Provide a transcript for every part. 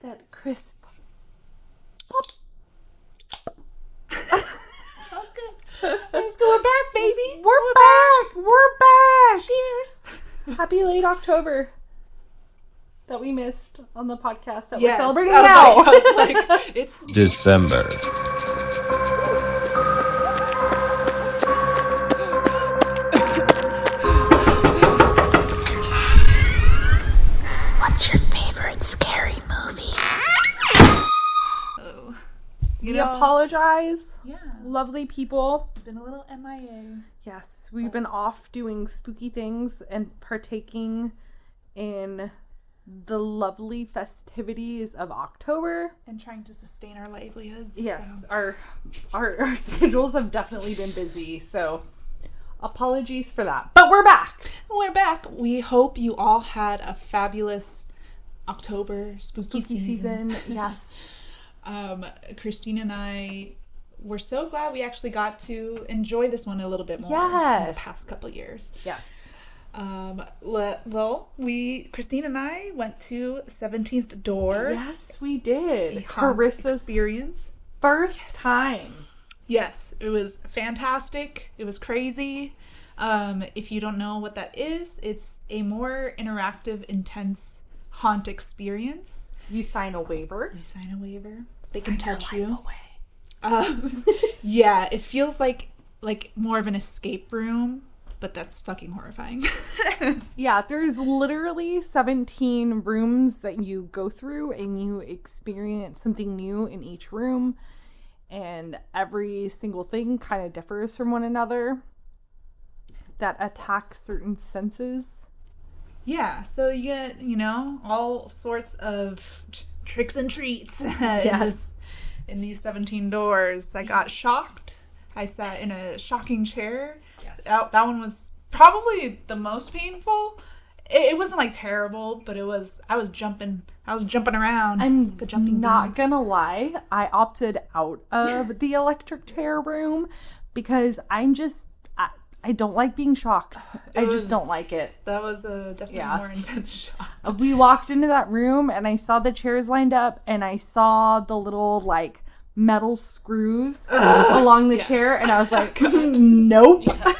That crisp. That's good. We're back, baby. We're back. Cheers. Happy late October that we missed on the podcast that Yes. we're celebrating I now. was like, it's December. What's your favorite scary movie? oh. We apologize, Yeah. lovely people. Been a little MIA. Yes, we've been off doing spooky things and partaking in the lovely festivities of October. And trying to sustain our livelihoods. Yes, So. our schedules have definitely been busy, so apologies for that. But we're back. We're back. We hope you all had a fabulous October spooky season. Yes. Christine and I were so glad we actually got to enjoy this one a little bit more in Yes. the past couple years. Yes. Christine and I went to 17th Door. Yes, we did. The haunt Carissa's experience. first time. Yes, it was fantastic. It was crazy. If you don't know what that is, it's a more interactive, intense haunt experience. You sign a waiver. You sign a waiver. They Sign can your touch life you. away. Yeah, it feels like more of an escape room, but that's fucking horrifying. Yeah, there's literally 17 rooms that you go through and you experience something new in each room. And every single thing kind of differs from one another that attacks certain senses. Yeah, so you get, all sorts of tricks and treats Yes. in these 17 doors. I got shocked. I sat in a shocking chair. Yes. That one was probably the most painful. It wasn't terrible, but I was jumping around. I'm like a jumping not bean. gonna lie, I opted out of the electric chair room because I don't like being shocked. I just don't like it. That was a definitely Yeah. more intense shock. We walked into that room and I saw the chairs lined up and I saw the little metal screws along the chair and I was like, nope. Yeah.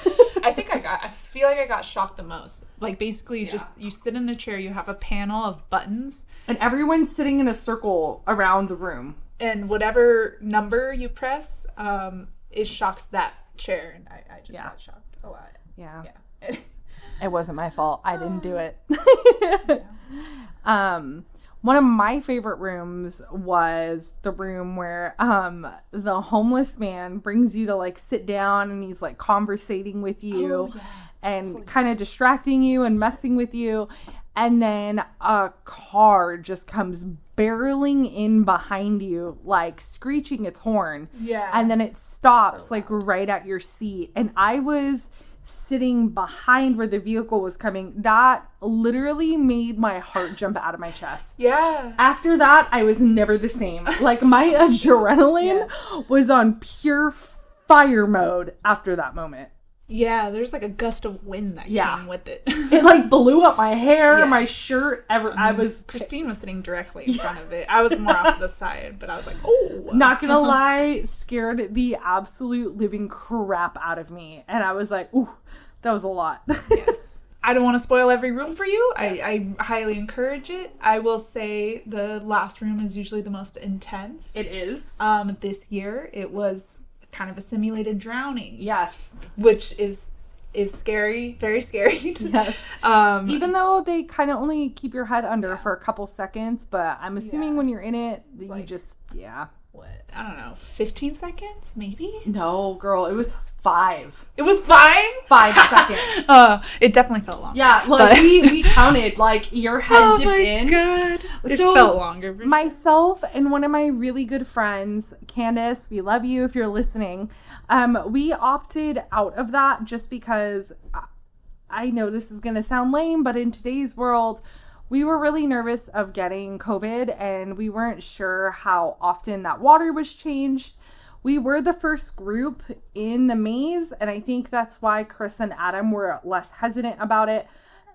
I feel like I got shocked the most. Basically just you sit in a chair, you have a panel of buttons. And everyone's sitting in a circle around the room. And whatever number you press, it shocks that chair. And I just got shocked a lot. Yeah. Yeah. It wasn't my fault. I didn't do it. One of my favorite rooms was the room where the homeless man brings you to sit down and he's conversating with you and kind of distracting you and messing with you. And then a car just comes barreling in behind you, screeching its horn. Yeah. And then it stops right at your seat. And I was sitting behind where the vehicle was coming. That literally made my heart jump out of my chest. Yeah. After that, I was never the same. My adrenaline was on pure fire mode after that moment. Yeah, there's a gust of wind that came with it. It blew up my hair, my shirt, Christine was sitting directly in front of it. I was more off to the side, but I was like, oh. Not gonna lie, scared the absolute living crap out of me. And I was like, ooh, that was a lot. Yes. I don't want to spoil every room for you. Yes. I highly encourage it. I will say the last room is usually the most intense. It is. This year, it was kind of a simulated drowning. Yes. Which is scary, very scary. Yes. Even though they kind of only keep your head under for a couple seconds, but I'm assuming when you're in it, you just, What? I don't know, 15 seconds, maybe? No, girl, it was 5. It was 5? 5 seconds. It definitely felt longer. Yeah, we counted, your head dipped in. God. It So, felt longer. Myself and one of my really good friends, Candace, we love you if you're listening. We opted out of that just because I know this is going to sound lame, but in today's world, we were really nervous of getting COVID and we weren't sure how often that water was changed. We were the first group in the maze, and I think that's why Chris and Adam were less hesitant about it.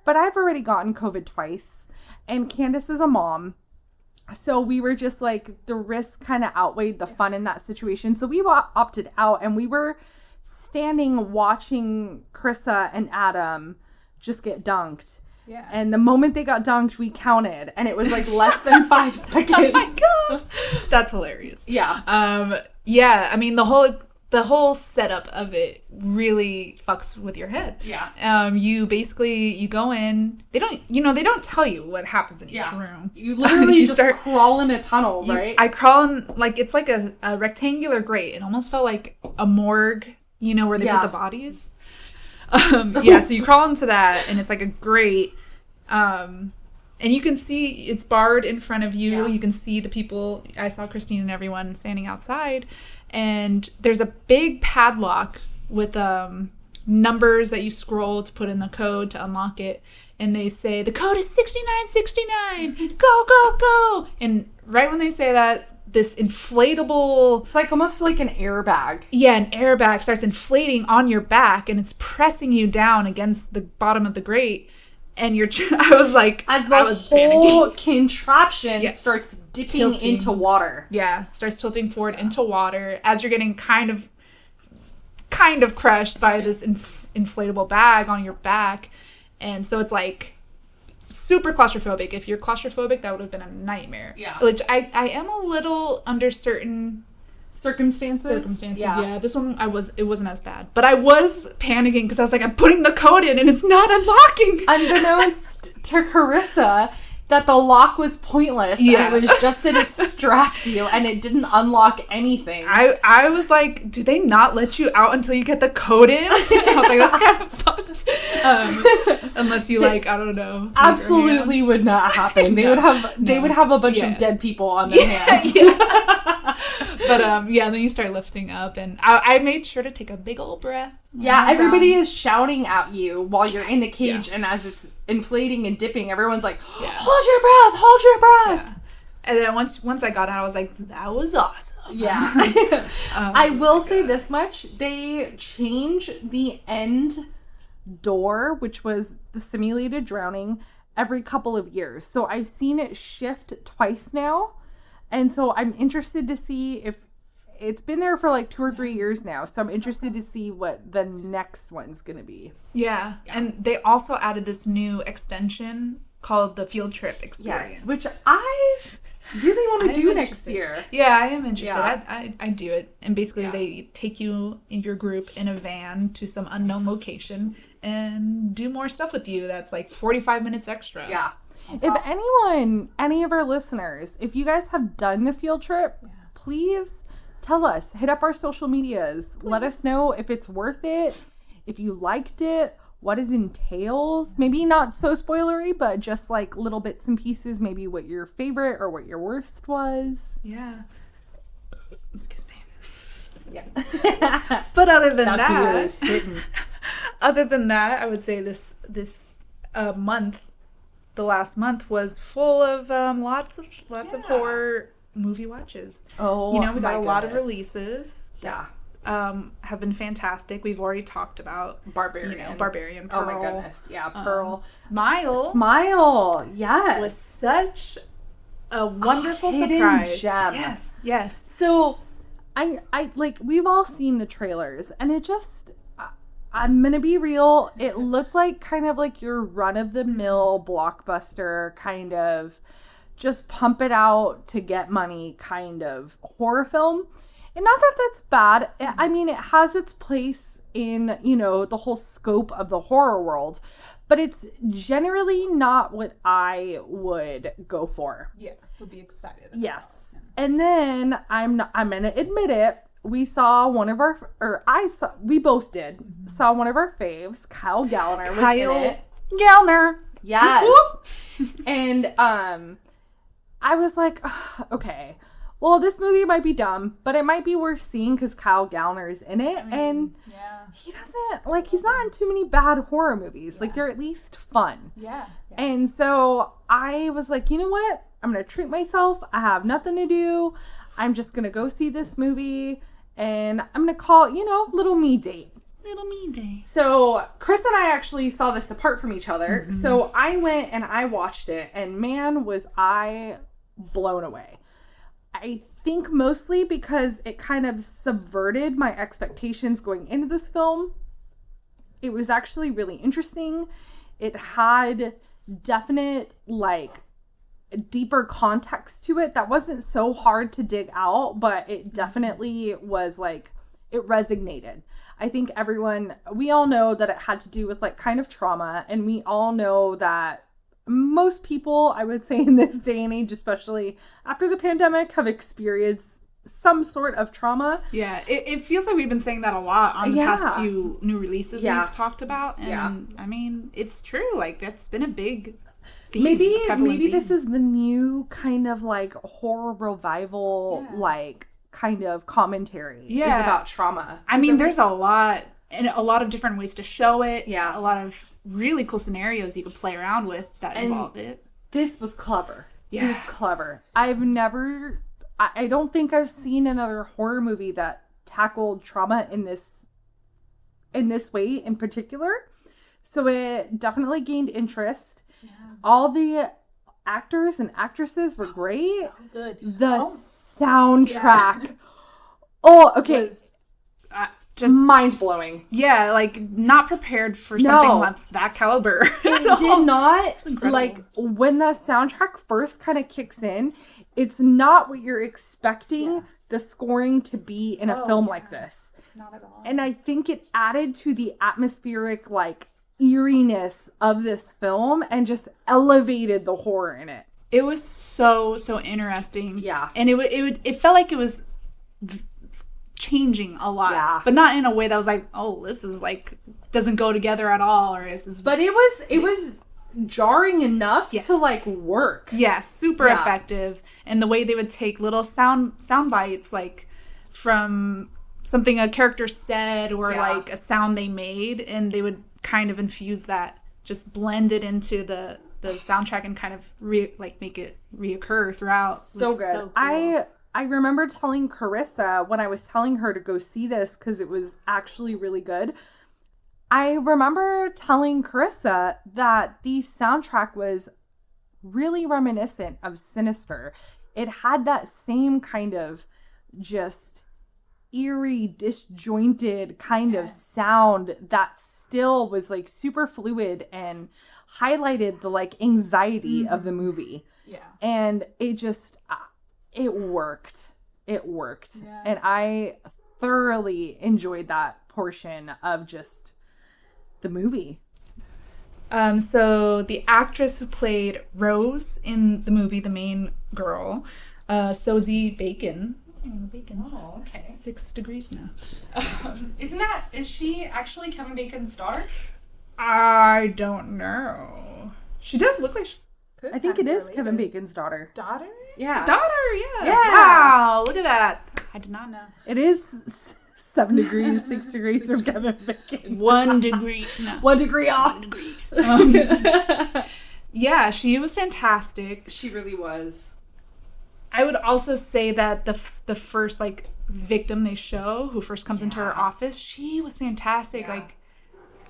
But I've already gotten COVID twice, and Candace is a mom. So we were just like, the risk kind of outweighed the fun in that situation. So we opted out, and we were standing watching Carissa and Adam just get dunked. Yeah. And the moment they got dunked, we counted, and it was like less than 5 seconds. Oh my God. That's hilarious. Yeah. Yeah, I mean, the whole setup of it really fucks with your head. Yeah. You go in, they don't tell you what happens in each room. You literally just crawl in a tunnel, right? I crawl in, like, it's like a rectangular grate. It almost felt like a morgue, where they put the bodies. So you crawl into that, and it's like a grate. And you can see it's barred in front of you. Yeah. You can see the people. I saw Christine and everyone standing outside. And there's a big padlock with numbers that you scroll to put in the code to unlock it. And they say, the code is 6969. Go, go, go. And right when they say that, this inflatable... It's like almost like an airbag. Yeah, an airbag starts inflating on your back, and it's pressing you down against the bottom of the grate. And I was like... As the whole contraption starts dipping into water. Yeah, starts tilting forward into water as you're getting kind of crushed by this inflatable bag on your back. And so it's like super claustrophobic. If you're claustrophobic, that would have been a nightmare. Yeah. Which I am a little under certain circumstances. Yeah. This one it wasn't as bad. But I was panicking because I was like, I'm putting the code in and it's not unlocking. Unbeknownst to Carissa, that the lock was pointless. Yeah. And it was just to distract you, and it didn't unlock anything. I was like, do they not let you out until you get the code in? I was like, that's kind of fucked. Unless you I don't know. Absolutely would not happen. They would have a bunch of dead people on their hands. Yeah. But then you start lifting up, and I made sure to take a big old breath. Yeah, everybody is shouting at you while you're in the cage, and as it's inflating and dipping, everyone's like, hold your breath. Yeah. And then once I got out, I was like, that was awesome. Yeah. I will say this much. They change the end door, which was the simulated drowning, every couple of years. So I've seen it shift twice now. And so I'm interested to see if it's been there for like 2 or 3 years now. So I'm interested to see what the next one's going to be. Yeah. And they also added this new extension called the field trip experience. Yes, which I really want to do next year. Yeah, I am interested. Yeah. I do it. And basically they take you in your group in a van to some unknown location and do more stuff with you that's like 45 minutes extra. Yeah. If any of our listeners, if you guys have done the field trip, please tell us. Hit up our social medias. Please. Let us know if it's worth it, if you liked it, what it entails. Maybe not so spoilery, but just like little bits and pieces, maybe what your favorite or what your worst was. Yeah. Excuse me. Yeah. But other than other than that, I would say this month, the last month was full of lots of horror movie watches. Oh, we got a lot of releases that have been fantastic. We've already talked about Barbarian, Pearl. Oh my goodness, yeah, Pearl. Smile, yes, was such a wonderful surprise. Gem. Yes. So, I like, we've all seen the trailers, and it just, I'm gonna be real, it looked like kind of like your run-of-the-mill blockbuster kind of just pump it out to get money kind of horror film. And not that that's bad. I mean, it has its place in, the whole scope of the horror world, but it's generally not what I would go for. Yeah, would be excited. Yes. And then I'm gonna admit it. We saw we both did, saw one of our faves, Kyle Gallner was in it. Gallner. Yes. And I was like, okay, well, this movie might be dumb, but it might be worth seeing because Kyle Gallner's in it. And he doesn't, he's not in too many bad horror movies. Yeah. Like, they're at least fun. Yeah. And so I was like, you know what? I'm going to treat myself. I have nothing to do. I'm just going to go see this movie. And I'm going to call it, little me date. Little me date. So Chris and I actually saw this apart from each other. Mm-hmm. So I went and I watched it. And man, was I blown away. I think mostly because it kind of subverted my expectations going into this film. It was actually really interesting. It had definite, like, deeper context to it that wasn't so hard to dig out, but it definitely was, like, it resonated. I think we all know that it had to do with, like, kind of trauma, and we all know that most people, I would say in this day and age, especially after the pandemic, have experienced some sort of trauma. Yeah, it feels like we've been saying that a lot on the past few new releases we've talked about. And I mean, it's true. Like, that's been a big theme. Maybe this is the new kind of, like, horror revival, like, kind of commentary is about trauma. I mean, there's a lot, and a lot of different ways to show it. Yeah. A lot of really cool scenarios you could play around with that involve it. This was clever. Yes. It was clever. I don't think I've seen another horror movie that tackled trauma in this way in particular. So it definitely gained interest. Yeah. All the actors and actresses were great. So good. The soundtrack. Yeah. Oh, okay. Just mind-blowing. Yeah, like, not prepared for something like that caliber. It did not. Like, when the soundtrack first kind of kicks in, it's not what you're expecting the scoring to be in a film like this. Not at all. And I think it added to the atmospheric, like, eeriness of this film and just elevated the horror in it. It was so interesting. Yeah. And it felt like it was changing a lot, but not in a way that was like, oh, this is like doesn't go together at all, or this is. But it was jarring enough to like work. Yeah, super effective, and the way they would take little sound bites, like from something a character said or like a sound they made, and they would kind of infuse that, just blend it into the soundtrack and kind of make it reoccur throughout. So good. So cool. I remember telling Carissa when I was telling her to go see this because it was actually really good. I remember telling Carissa that the soundtrack was really reminiscent of Sinister. It had that same kind of just eerie, disjointed kind of sound that still was like super fluid and highlighted the like anxiety of the movie. Yeah. And it just... It worked. Yeah. And I thoroughly enjoyed that portion of just the movie. So the actress who played Rose in the movie, the main girl, Sosie Bacon. Oh, okay. 6 degrees now. Is she actually Kevin Bacon's daughter? I don't know. She does look like she could. I think it is Kevin Bacon's daughter. Daughter? Yeah. Yeah. Wow, look at that. I did not know. It is 7 degrees, 6 degrees from Kevin Bacon. 1 degree. No. 1 degree off. 1 degree. Yeah, she was fantastic. She really was. I would also say that the first, like, victim they show, who first comes into her office, she was fantastic. Yeah. Like,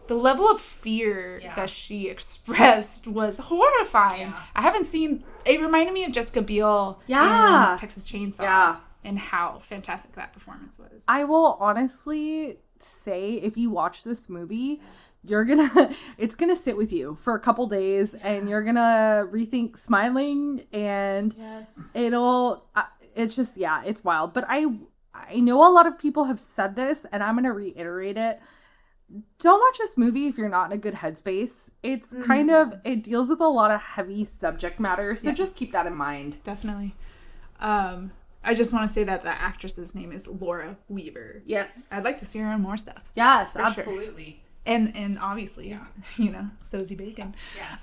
the level of fear that she expressed was horrifying. Yeah. I haven't seen... It reminded me of Jessica Biel in Texas Chainsaw. Yeah. And how fantastic that performance was. I will honestly say, if you watch this movie, it's gonna sit with you for a couple days, and you're gonna rethink smiling, and it's just, it's wild. But I know a lot of people have said this, and I'm gonna reiterate it. Don't watch this movie if you're not in a good headspace. It's kind of, it deals with a lot of heavy subject matter, so just keep that in mind. Definitely. I just want to say that the actress's name is Laura Weaver. Yes. I'd like to see her in more stuff. Yes, absolutely. Sure. And obviously, Sosie Bacon. Yes.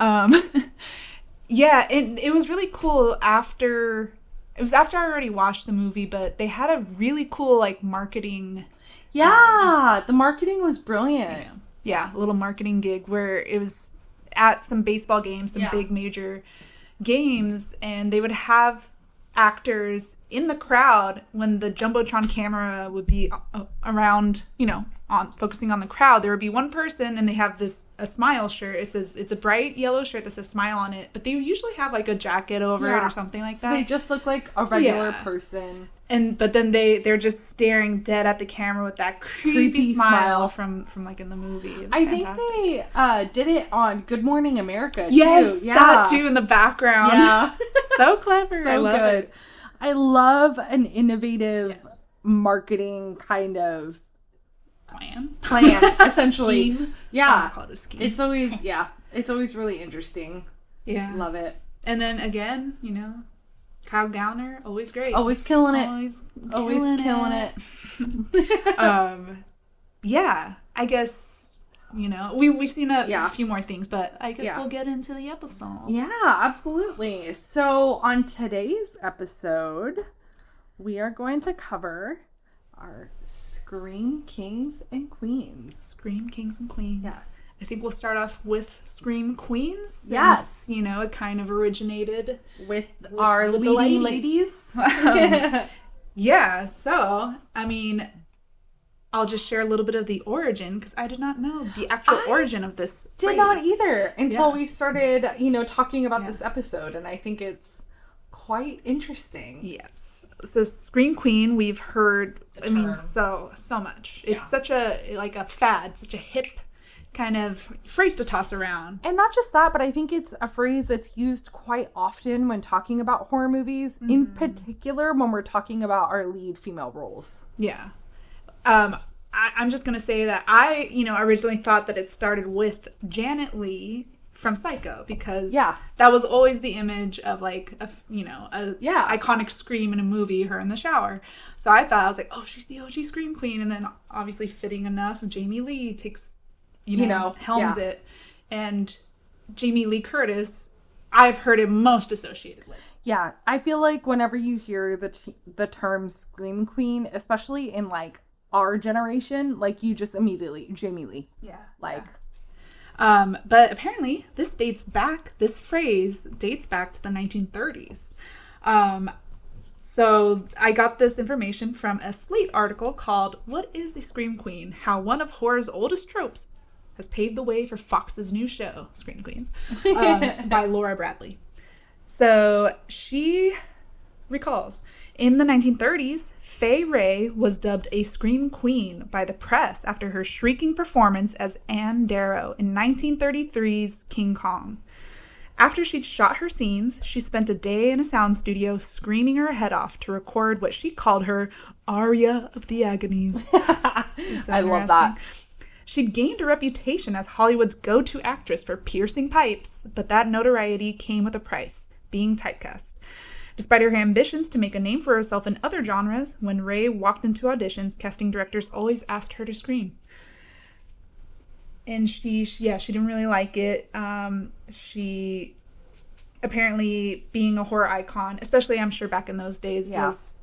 Yeah, and it was really cool after I already watched the movie, but they had a really cool, like, marketing... Yeah, the marketing was brilliant. Yeah, a little marketing gig where it was at some baseball games, some big major games, and they would have actors in the crowd when the Jumbotron camera would be around, focusing on the crowd, there would be one person and they have a smile shirt. It says, it's a bright yellow shirt that says smile on it, but they usually have like a jacket over it or something like that. They just look like a regular person. But then they're just staring dead at the camera with that creepy smile from like in the movie. I think they did it on Good Morning America too. Yes, that too in the background. Yeah. So clever. So I love good. it. I love an innovative marketing kind of plan essentially. Scheme. Yeah. I call it a scheme. It's always really interesting. Yeah. Love it. And then again, Kyle Gallner, always great. Always killing it. Always killing it. Yeah, I guess, we've seen a few more things, but I guess we'll get into the episode. Yeah, absolutely. So on today's episode, we are going to cover our Scream Kings and Queens. Scream Kings and Queens. Yes. I think we'll start off with Scream Queens. Since, yes. It kind of originated with our leading ladies. Yeah, so, I'll just share a little bit of the origin because I did not know the actual origin of this Did phrase. not either until we started, talking about this episode, and I think it's quite interesting. Yes. So Scream Queen, we've heard, so much. It's such a fad, such a hip kind of phrase to toss around. And not just that, but I think it's a phrase that's used quite often when talking about horror movies, in particular when we're talking about our lead female roles. Yeah. I'm just going to say that I, originally thought that it started with Janet Leigh from Psycho because that was always the image of like, iconic scream in a movie, her in the shower. So I was like, oh, she's the OG Scream Queen. And then obviously fitting enough, Jamie Lee takes, helms it. And Jamie Lee Curtis, I've heard it most associated with. Yeah, I feel like whenever you hear the term Scream Queen, especially in like our generation, like you just immediately Jamie Lee. Yeah. But apparently this phrase dates back to the 1930s. So I got this information from a Slate article called "What is a Scream Queen? How one of horror's oldest tropes has paved the way for Fox's new show, Scream Queens," by Laura Bradley. So she recalls, in the 1930s, Fay Wray was dubbed a Scream Queen by the press after her shrieking performance as Anne Darrow in 1933's King Kong. After she'd shot her scenes, she spent a day in a sound studio screaming her head off to record what she called her aria of the agonies. I love that. She'd gained a reputation as Hollywood's go-to actress for piercing pipes, but that notoriety came with a price, being typecast. Despite her ambitions to make a name for herself in other genres, when Ray walked into auditions, casting directors always asked her to scream. And she didn't really like it. She apparently, being a horror icon, especially I'm sure back in those days, was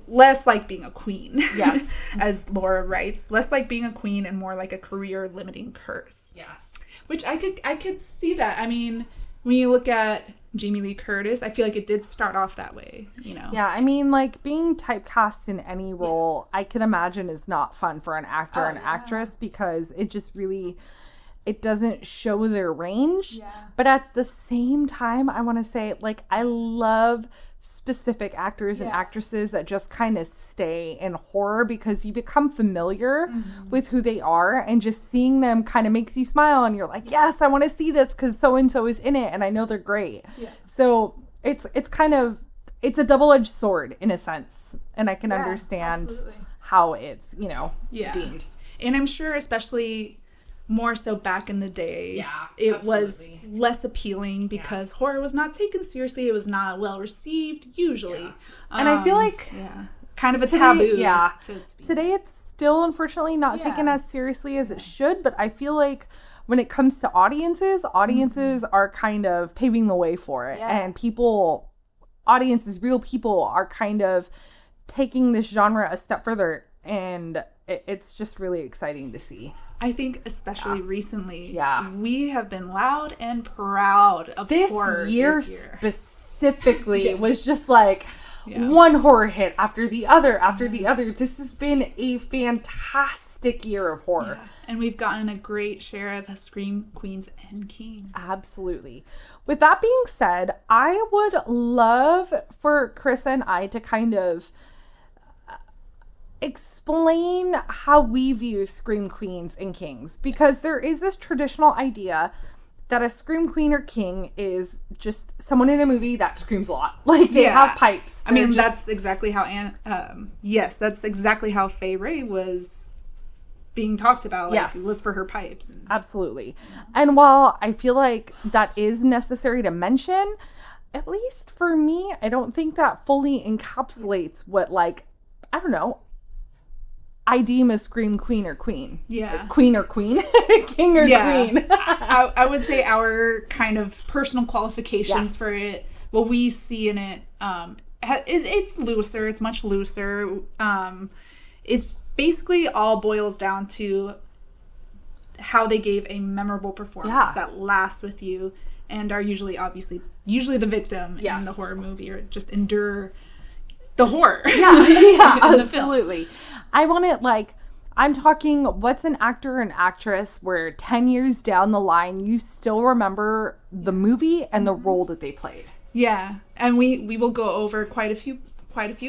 less like being a queen. Yes. As Laura writes, less like being a queen and more like a career-limiting curse. Yes. Which I could see that. When you look at Jamie Lee Curtis, I feel like it did start off that way, Yeah, like being typecast in any role, I can imagine is not fun for an actor or an actress because it just really, it doesn't show their range. Yeah. But at the same time, I want to say, like, I love specific actors and actresses that just kind of stay in horror because you become familiar with who they are, and just seeing them kind of makes you smile and you're like, yes, I want to see this because so and so is in it and I know they're great. So it's kind of, it's a double-edged sword in a sense, and I can understand how it's deemed. And I'm sure especially more so back in the day, it was less appealing because horror was not taken seriously. It was not well received usually, and I feel like kind of a taboo. Today it's still unfortunately not taken as seriously as it should, but I feel like when it comes to audiences are kind of paving the way for it, and real people are kind of taking this genre a step further, and it's just really exciting to see. I think especially recently, we have been loud and proud of this horror year. Specifically was just like, one horror hit after the other after the other. This has been a fantastic year of horror. Yeah. And we've gotten a great share of Scream Queens and Kings. Absolutely. With that being said, I would love for Chris and I to kind of explain how we view Scream Queens and Kings, because there is this traditional idea that a Scream Queen or King is just someone in a movie that screams a lot. Like, they have pipes. I mean, that's exactly how that's exactly how Fay Wray was being talked about. Like, it was for her pipes. Absolutely. And while I feel like that is necessary to mention, at least for me, I don't think that fully encapsulates what, like, I don't know, I deem a Scream Queen or Queen. Yeah. Queen or Queen? King or Queen. I would say our kind of personal qualifications for it, what we see in it, it's looser. It's much looser. It's basically all boils down to how they gave a memorable performance that lasts with you and are usually the victim in the horror movie, or just endure the horror. Yeah, absolutely. I want it, like, I'm talking, what's an actor or an actress where 10 years down the line, you still remember the movie and the role that they played? Yeah. And we will go over quite a few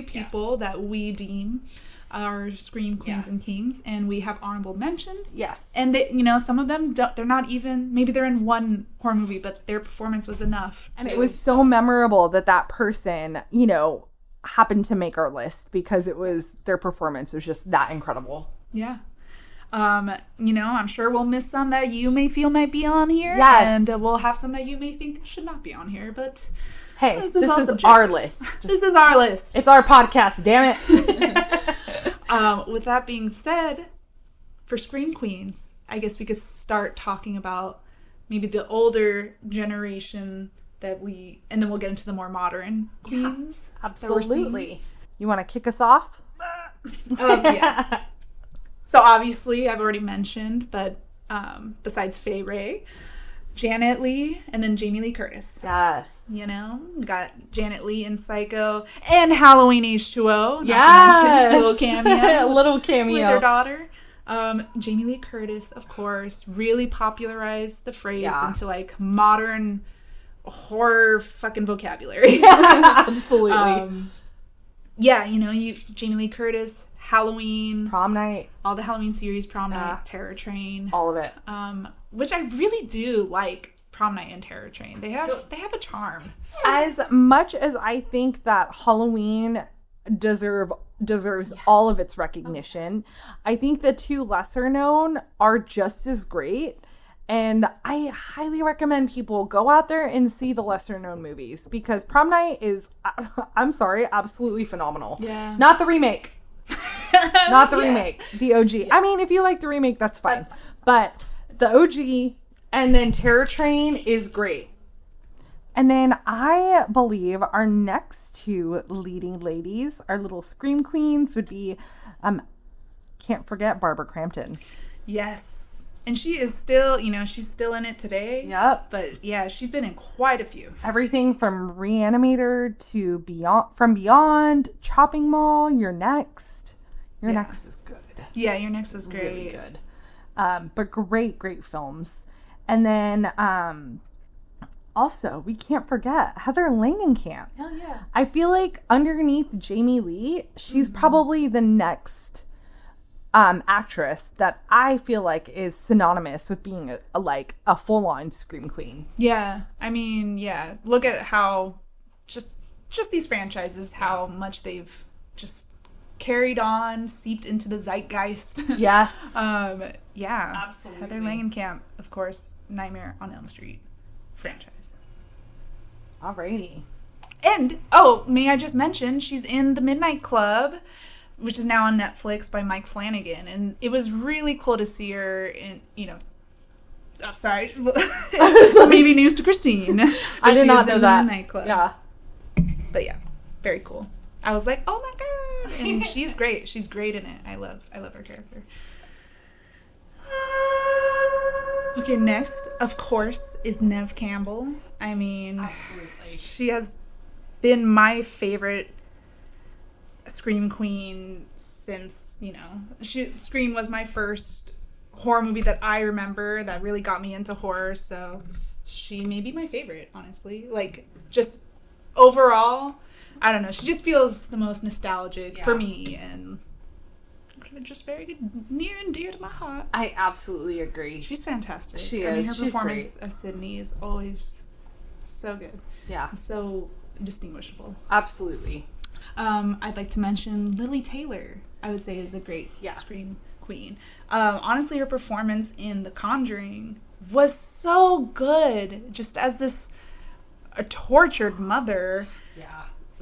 people that we deem are Scream Queens and Kings, and we have honorable mentions. Yes. And they, some of them they're not even, maybe they're in one horror movie, but their performance was enough. And it was so memorable that person, happened to make our list because their performance was just that incredible. Yeah. I'm sure we'll miss some that you may feel might be on here. Yes. And we'll have some that you may think should not be on here, but hey, this is our list. This is our list. It's our podcast, damn it. With that being said, for Scream Queens, I guess we could start talking about maybe the older generation and then we'll get into the more modern queens. Absolutely. You want to kick us off? Yeah. So obviously, I've already mentioned, but besides Fay Wray, Janet Leigh, and then Jamie Lee Curtis. Yes. We got Janet Leigh in Psycho and Halloween H2O. Yes. A little cameo. A little cameo. With her daughter. Jamie Lee Curtis, of course, really popularized the phrase into, like, modern horror fucking vocabulary. Absolutely. Jamie Lee Curtis, Halloween, Prom Night, all the Halloween series, Prom Night, Terror Train, all of it. Which I really do like. Prom Night and Terror Train, they have a charm. As much as I think that Halloween deserves all of its recognition, I think the two lesser known are just as great. And I highly recommend people go out there and see the lesser known movies, because Prom Night is, I'm sorry, absolutely phenomenal. Yeah. Not the remake. Not the remake. The OG. Yeah. I mean, if you like the remake, that's fine. That's fine. But the OG and then Terror Train is great. And then I believe our next two leading ladies, our little Scream Queens, would be, can't forget Barbara Crampton. Yes. And she is still, she's still in it today. Yep. But yeah, she's been in quite a few. Everything from Reanimator to Beyond, Chopping Mall, You're Next. You're Next is good. Yeah, You're Next is great. Really good. But great films. And then also, we can't forget Heather Langenkamp. Hell yeah. I feel like underneath Jamie Lee, she's probably the next actress that I feel like is synonymous with being a full-on Scream Queen. Yeah. I mean, yeah. Look at how just these franchises, how much they've just carried on, seeped into the zeitgeist. Yes. Yeah. Absolutely. Heather Langenkamp, of course, Nightmare on Elm Street franchise. Alrighty. And, may I just mention, she's in The Midnight Club, which is now on Netflix, by Mike Flanagan. And it was really cool to see her in, I'm sorry. Maybe news to Christine. I did not know that. The Midnight Club. Yeah. But yeah, very cool. I was like, oh my God. And she's great. She's great in it. I love her character. Okay, next, of course, is Neve Campbell. I mean, absolutely. She has been my favorite Scream Queen since, Scream was my first horror movie that I remember that really got me into horror, so she may be my favorite, honestly. Like, just overall, I don't know, she just feels the most nostalgic for me, and just very near and dear to my heart. I absolutely agree. She's fantastic. She is. Her She's performance great. as Sydney is always so good. Yeah. So distinguishable. Absolutely. I'd like to mention Lily Taylor, I would say is a great Scream queen. Honestly, her performance in The Conjuring was so good. Just as this tortured mother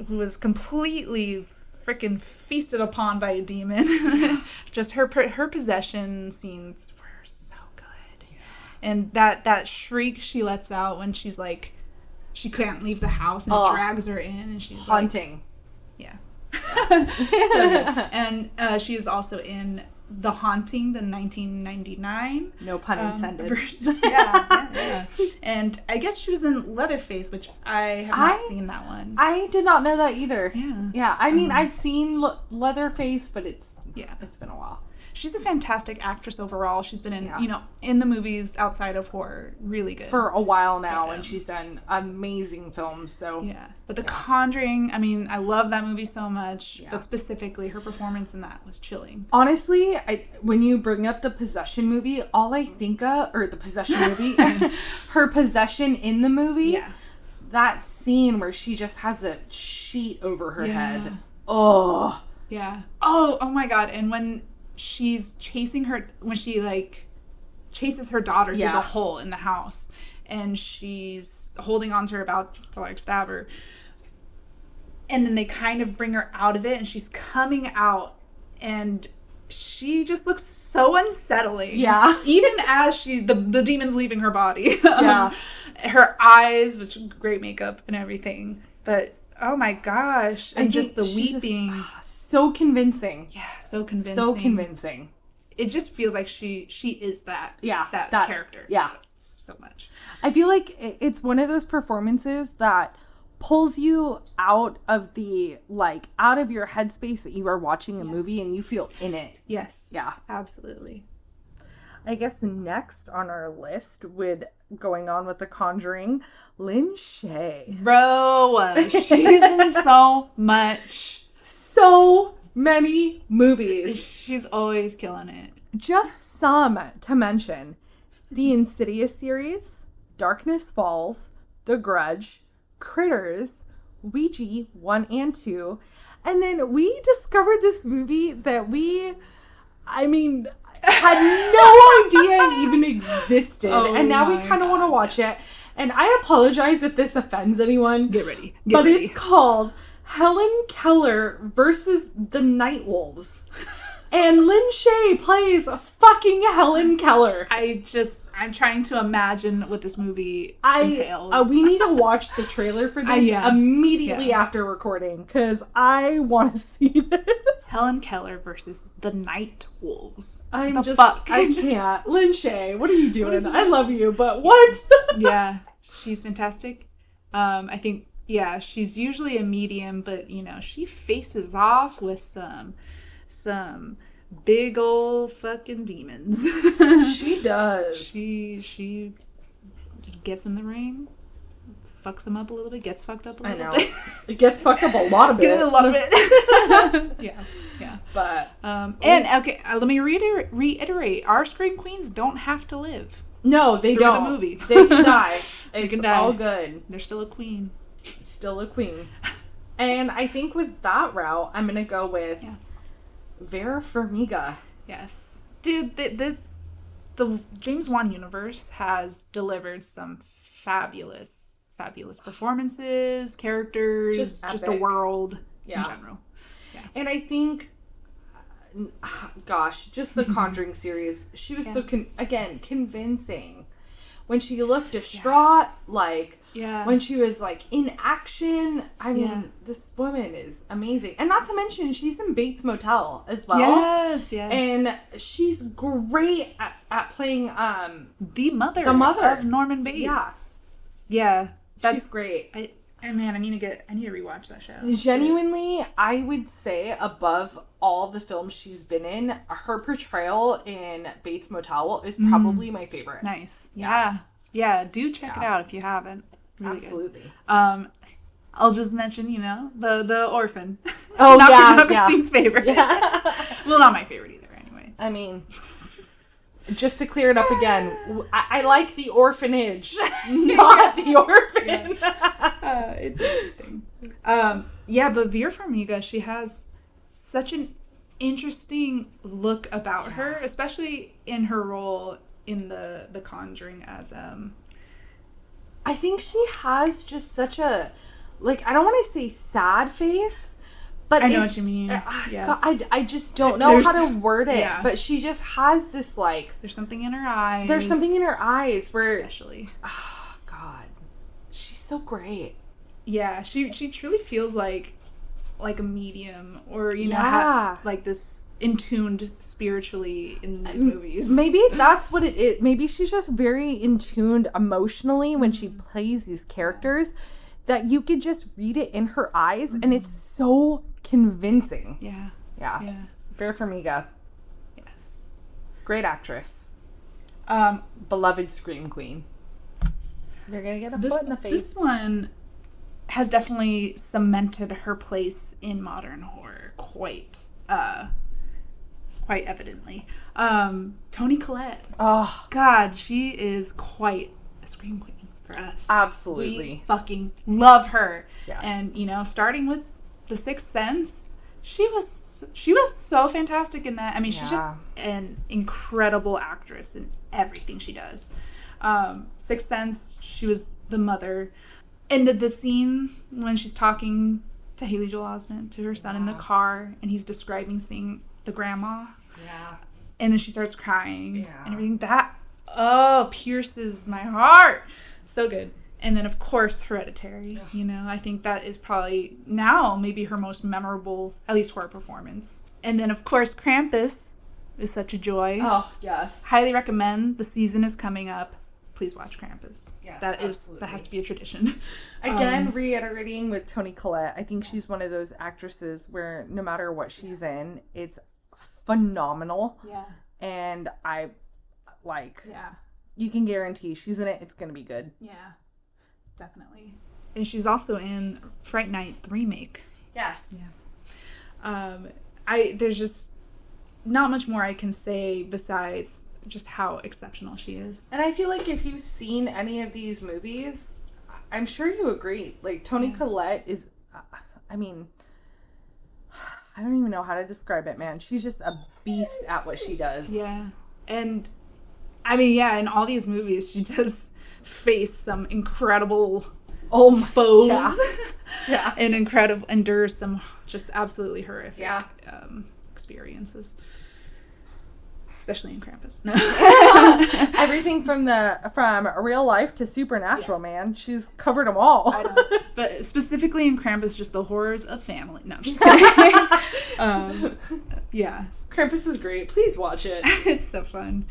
who was completely freaking feasted upon by a demon. Just her possession scenes were so good. Yeah. And that shriek she lets out when she's like, she can't leave the house and it drags her in, and she's haunting. Yeah. So good. And she is also in The Haunting, the 1999. No pun intended. Version. Yeah. And I guess she was in Leatherface, which I have not seen that one. I did not know that either. Yeah. Yeah. I mean, I've seen Leatherface, but it's been a while. She's a fantastic actress overall. She's been in, in the movies outside of horror, really good. For a while now, and she's done amazing films, so. Yeah. But The Conjuring, I mean, I love that movie so much, but specifically her performance in that was chilling. Honestly, when you bring up the Possession movie, all I think of, or the Possession movie, her possession in the movie, that scene where she just has a sheet over her head. Oh. Yeah. Oh my God. And when she's chasing her, when she chases her daughter through the hole in the house, and she's holding on to her about to stab her, and then they kind of bring her out of it, and she's coming out, and she just looks so unsettling. Yeah. Even as the demon's leaving her body. Yeah. Her eyes, which great makeup and everything, but oh my gosh. And just the weeping. So convincing. Yeah, so convincing. So convincing. It just feels like she is that. Yeah. That character. Yeah. So much. I feel like it's one of those performances that pulls you out of out of your headspace that you are watching a movie, and you feel in it. Yes. Yeah. Absolutely. I guess next on our list, going on with The Conjuring, Lin Shaye. Bro, she's in so much. So many movies. She's always killing it. Just some to mention. The Insidious series, Darkness Falls, The Grudge, Critters, Ouija 1 and 2. And then we discovered this movie that had no idea even existed. And now we kind of want to watch it. And I apologize if this offends anyone. Get ready. It's called Helen Keller versus the Nightwolves. And Lin Shaye plays fucking Helen Keller. I'm trying to imagine what this movie entails. We need to watch the trailer for this immediately after recording, because I want to see this. Helen Keller versus the Nightwolves. Fuck? I can't. Lin Shaye, what are you doing? I love you, but what? Yeah, she's fantastic. I think, she's usually a medium, but, she faces off with some big old fucking demons. She does. She gets in the ring, fucks them up a little bit, gets fucked up a little bit. It gets fucked up a lot of it. Yeah. But let me reiterate, our Scream Queens don't have to live. No, they don't. The movie. They can die. They can It's die. all good. They're still a queen. Still a queen. And I think with that route, I'm gonna go with Vera Farmiga. Yes. Dude, the James Wan universe has delivered some fabulous performances, characters, just a world in general. Yeah. And I think, just the Conjuring series, she was so, convincing. When she looked distraught, when she was, in action, I mean, this woman is amazing. And not to mention, she's in Bates Motel as well. Yes. And she's great at playing, the mother of Norman Bates. Yeah. She's great. And man, I need to rewatch that show. Genuinely, I would say above all the films she's been in, her portrayal in Bates Motel is probably my favorite. Nice. Yeah. Yeah, do check it out if you haven't. Really Absolutely. Good. I'll just mention, the orphan. Oh, not Christine's favorite. Yeah. Well, not my favorite either, anyway. I mean, just to clear it up again, I like the orphanage, not the orphan. Yeah. It's interesting. But Vera Farmiga, she has such an interesting look about her, especially in her role in the Conjuring as I think she has just such a, I don't want to say sad face, but I know what you mean. Yes. I just don't know how to word it, but she just has this, there's something in her eyes. There's something in her eyes where... Especially. Oh, God. She's so great. Yeah, she truly feels like a medium, or, has, this in-tuned spiritually in these movies. Maybe that's what it is. Maybe she's just very in-tuned emotionally when she plays these characters, that you could just read it in her eyes, and it's so convincing. Yeah. Vera Farmiga. Yes. Great actress. Beloved Scream Queen. They're gonna get a foot in the face. This one has definitely cemented her place in modern horror quite evidently. Toni Collette. Oh God, she is quite a Scream Queen for us. Absolutely. We fucking love her. Yes. And starting with The Sixth Sense, she was so fantastic in that. I mean, she's just an incredible actress in everything she does. Sixth Sense, she was the mother. And the scene when she's talking to Haley Joel Osment, to her son in the car, and he's describing seeing the grandma. Yeah. And then she starts crying and everything. That, pierces my heart. So good. And then, of course, Hereditary. I think that is probably now maybe her most memorable, at least horror performance. And then, of course, Krampus is such a joy. Oh, yes. Highly recommend. The season is coming up. Please watch Krampus. Yes, that has to be a tradition. Again, reiterating with Toni Collette, I think she's one of those actresses where no matter what she's in, it's phenomenal. Yeah. And you can guarantee she's in it, it's going to be good. Yeah, definitely. And she's also in Fright Night, the remake. Yes. Yeah. There's just not much more I can say besides just how exceptional she is. And I feel like if you've seen any of these movies, I'm sure you agree. Toni Collette is, I mean, I don't even know how to describe it, man. She's just a beast at what she does. Yeah. And, I mean, in all these movies, she does face some incredible foes. Yeah. And endures some just absolutely horrific experiences. Especially in Krampus. No. Everything from real life to supernatural, man. She's covered them all. I know. But specifically in Krampus, just the horrors of family. No, I'm just kidding. Krampus is great. Please watch it. It's so fun.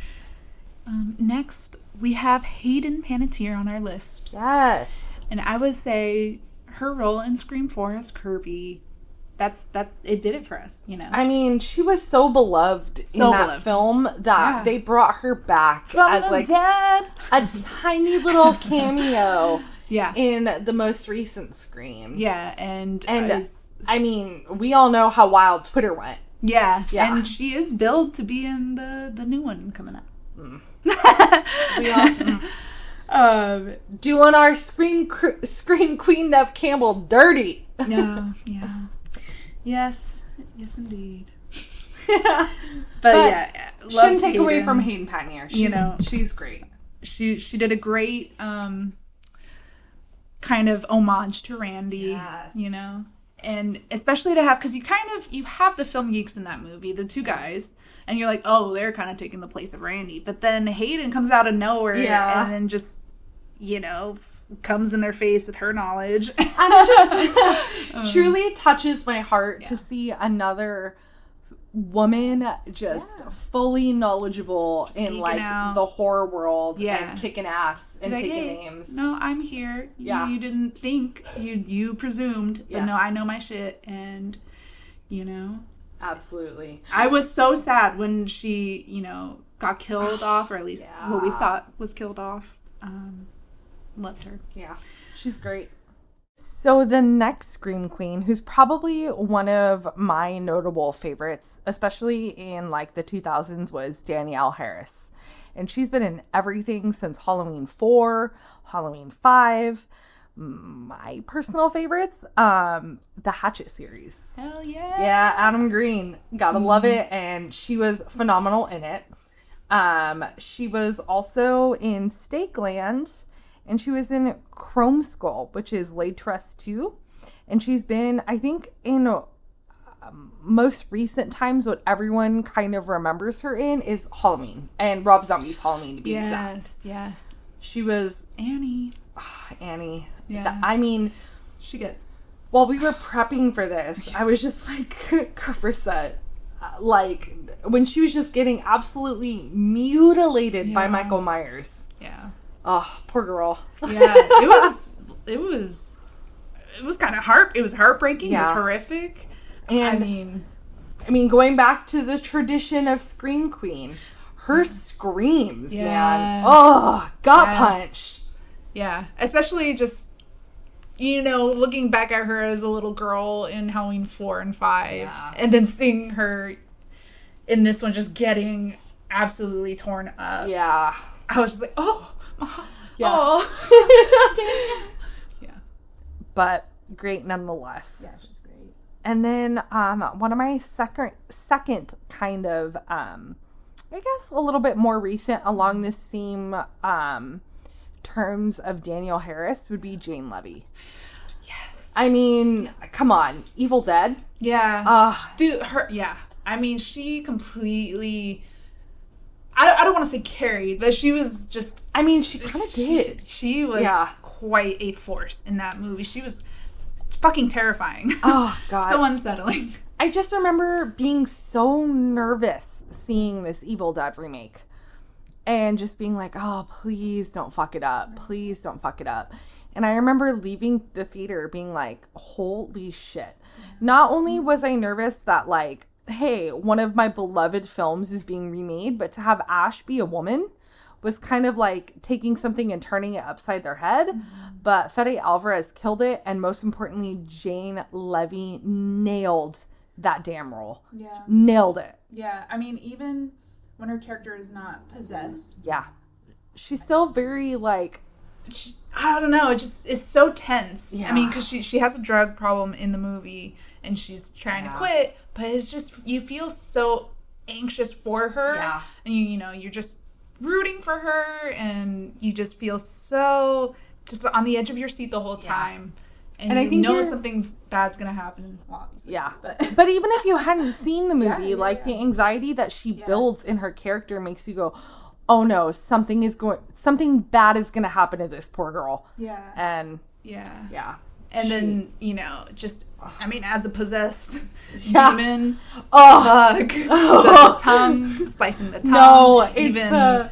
Next, we have Hayden Panettiere on our list. Yes. And I would say her role in Scream 4 as Kirby, it did it for us, I mean, she was so beloved in that film that they brought her back as a tiny little cameo in the most recent Scream. Yeah, and I mean, we all know how wild Twitter went. Yeah. And she is billed to be in the new one coming up. We all doing our Scream Queen Neve Campbell dirty. Yeah. Yes, indeed. But shouldn't take away from Hayden Panettiere. She's great. She did a great kind of homage to Randy. Yes. And especially to have, because you have the film geeks in that movie, the two guys, and you're like, oh, they're kind of taking the place of Randy. But then Hayden comes out of nowhere and then just comes in their face with her knowledge. And it just truly touches my heart to see another woman, just fully knowledgeable just in like out. The horror world and kicking ass and like, taking names. No, I'm here. You didn't think, you presumed, but no, I know my shit, and you know. Absolutely. I was so sad when she, you know, got killed off, or at least what we thought was killed off. Loved her. Yeah, she's great. So the next Scream Queen, who's probably one of my notable favorites, especially in like the 2000s, was Danielle Harris. And she's been in everything since Halloween 4, Halloween 5. My personal favorites, the Hatchet series. Hell yeah. Yeah, Adam Green. Gotta love it. And she was phenomenal in it. She was also in Stakeland. And she was in Chrome Skull, which is Laid to Rest 2. And she's been, I think, in most recent times, what everyone kind of remembers her in is Halloween. And Rob Zombie's Halloween, to be exact. Yes. She was... Annie. Annie. Yeah. I mean... She gets... While we were prepping for this, I was just like, Carissa, like, when she was just getting absolutely mutilated by Michael Myers. Yeah. Oh, poor girl. Yeah, it was kind of it was heartbreaking. Yeah. It was horrific. And I mean, going back to the tradition of Scream Queen, her screams, man. Oh, gut punch. Yeah, especially just, you know, looking back at her as a little girl in Halloween 4 and 5, and then seeing her in this one just getting absolutely torn up. Yeah. I was just like, oh. Yeah. Oh. Yeah. But great nonetheless. Yeah, she's great. And then one of my second kind of I guess a little bit more recent along the same terms of Danielle Harris would be Jane Levy. Yes. I mean, come on, Evil Dead. Yeah. Dude, I mean, she completely, I don't want to say carried, but she was just... I mean, she kind of did. She was quite a force in that movie. She was fucking terrifying. Oh, God. So unsettling. I just remember being so nervous seeing this Evil Dead remake. And just being like, oh, please don't fuck it up. Please don't fuck it up. And I remember leaving the theater being like, holy shit. Not only was I nervous that, like, hey, one of my beloved films is being remade, but to have Ash be a woman was kind of like taking something and turning it upside their head. Mm-hmm. But Fede Alvarez killed it, and most importantly, Jane Levy nailed that damn role. Yeah. Nailed it. Yeah, I mean, even when her character is not possessed. Yeah. She's still very, like... I don't know, it's so tense. Yeah. I mean, because she has a drug problem in the movie, and she's trying to quit, but it's just, you feel so anxious for her. Yeah. And you know, you're just rooting for her, and you just feel so just on the edge of your seat the whole time. And I think know something's bad's gonna happen, obviously. Yeah. But even if you hadn't seen the movie, the anxiety that she builds in her character makes you go, oh no, something bad is gonna happen to this poor girl. Yeah. And and then, you know, just, I mean, as a possessed demon, the tongue, slicing the tongue. No,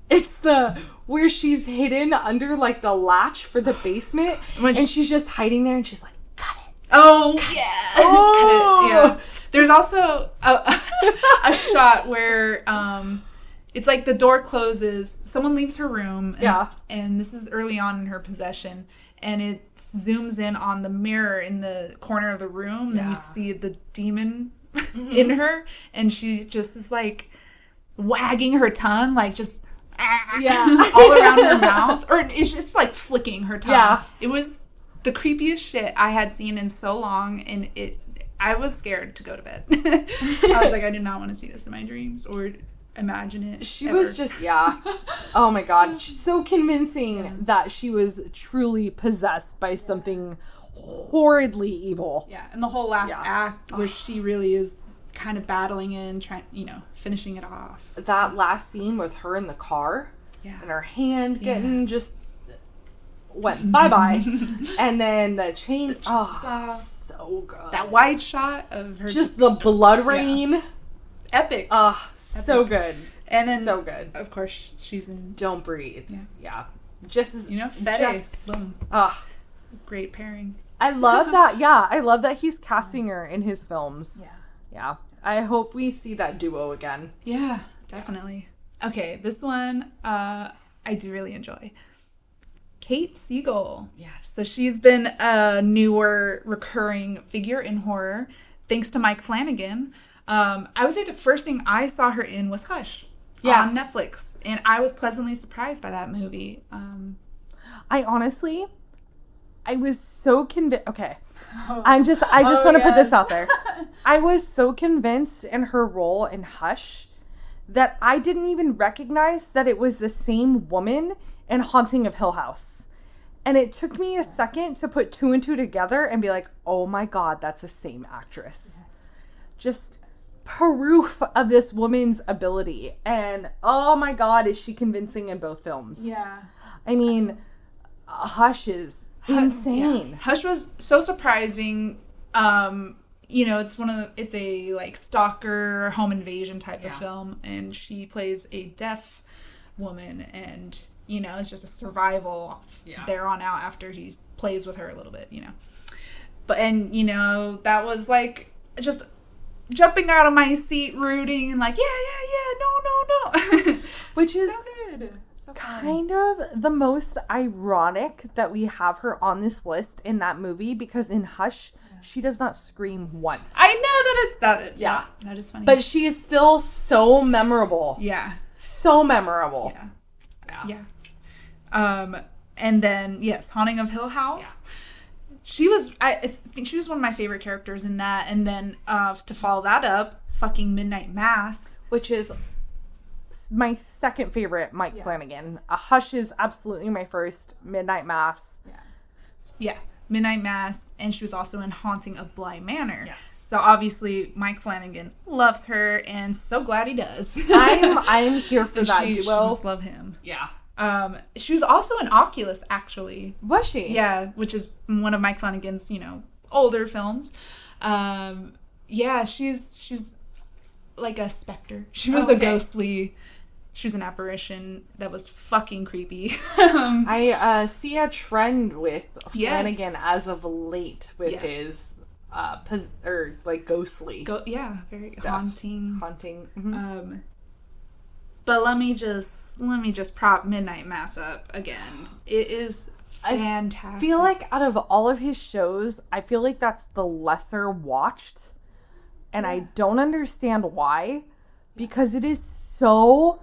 it's the where she's hidden under, like, the latch for the basement, and she's just hiding there, and she's like, cut it. Oh, yeah. Oh! Cut it, yeah. There's also a shot where it's like the door closes, someone leaves her room, and this is early on in her possession, and it zooms in on the mirror in the corner of the room, and then you see the demon in her, and she just is like wagging her tongue, like just all around her mouth, or it's just like flicking her tongue. Yeah. It was the creepiest shit I had seen in so long, and I was scared to go to bed. I was like, I did not want to see this in my dreams or imagine it. She was just, oh my God. She's so convincing that she was truly possessed by something horridly evil. Yeah, and the whole last act where she really is kind of battling in, trying, you know, finishing it off. That last scene with her in the car and her hand getting just went bye-bye. And then the chains, so good. That wide shot of her. Just the blood rain. Epic. So good. And then, so good. Of course, she's in Don't Breathe. Yeah. Just as Fede. Boom. Great pairing. I love that. Yeah, I love that he's casting her in his films. Yeah. I hope we see that duo again. Yeah, definitely. Okay, this one I do really enjoy. Kate Siegel. Yes. So she's been a newer recurring figure in horror thanks to Mike Flanagan. I would say the first thing I saw her in was Hush on Netflix, and I was pleasantly surprised by that movie. I was so convinced. Okay. I just want to put this out there. I was so convinced in her role in Hush that I didn't even recognize that it was the same woman in Haunting of Hill House. And it took me a second to put two and two together and be like, oh my God, that's the same actress. Yes. Just proof of this woman's ability. And oh my God, is she convincing in both films? Yeah. I mean, Hush is insane. Yeah. Hush was so surprising. It's a like stalker home invasion type of film, and she plays a deaf woman, and it's just a survival there on out after he plays with her a little bit, But that was like just jumping out of my seat, rooting and like no, which is so good. So kind of the most ironic that we have her on this list in that movie, because in Hush she does not scream once. I know that it's that. Yeah, that is funny. But she is still so memorable. Yeah, so memorable. Yeah. And then Haunting of Hill House. Yeah. She was. I think she was one of my favorite characters in that. And then to follow that up, fucking Midnight Mass, which is my second favorite Mike Flanagan. Hush is absolutely my first. Midnight Mass. Yeah. Midnight Mass, and she was also in Haunting of Bly Manor. Yes. So obviously Mike Flanagan loves her, and so glad he does. I'm here for that duo. She must love him. Yeah. She was also in Oculus, actually. Was she? Yeah, which is one of Mike Flanagan's, older films. She's like a specter. She was a ghostly. She was an apparition that was fucking creepy. I see a trend with Flanagan as of late with his ghostly. Very stuff. haunting. Mm-hmm. But let me just prop Midnight Mass up again. It is fantastic. I feel like out of all of his shows, I feel like that's the lesser watched. And I don't understand why. Because it is so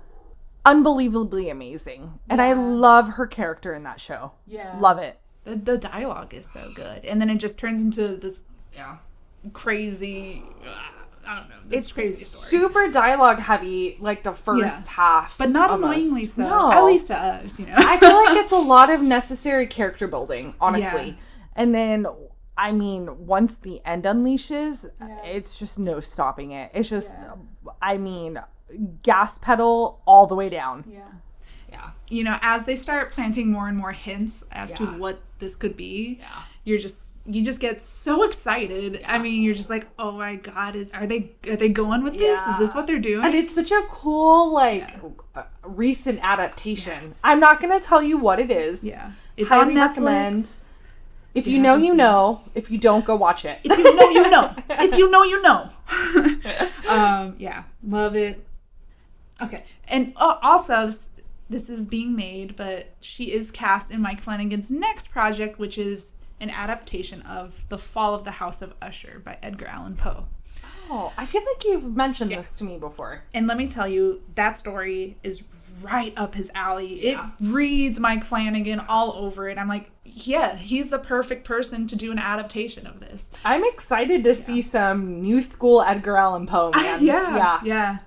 unbelievably amazing. And I love her character in that show. Yeah. Love it. The dialogue is so good. And then it just turns into this crazy... I don't know. This crazy story. Super dialogue heavy, like the first half. But not almost. Annoyingly so. No. At least to us, I feel like it's a lot of necessary character building, honestly. Yeah. And then, once the end unleashes, it's just no stopping it. It's just, gas pedal all the way down. Yeah. As they start planting more and more hints as to what this could be, you just get so excited. You're just like, oh my God, are they going with this? Is this what they're doing? And it's such a cool recent adaptation. Yes. I'm not going to tell you what it is. Yeah, it's highly on Netflix. Recommend. If you know, you know. If you don't, go watch it. If you know, you know. If you know, you know. Love it. Okay, and also this is being made, but she is cast in Mike Flanagan's next project, which is an adaptation of The Fall of the House of Usher by Edgar Allan Poe. Oh, I feel like you've mentioned this to me before. And let me tell you, that story is right up his alley. It reads Mike Flanagan all over it. I'm like, he's the perfect person to do an adaptation of this. I'm excited to see some new school Edgar Allan Poe, man. Yeah.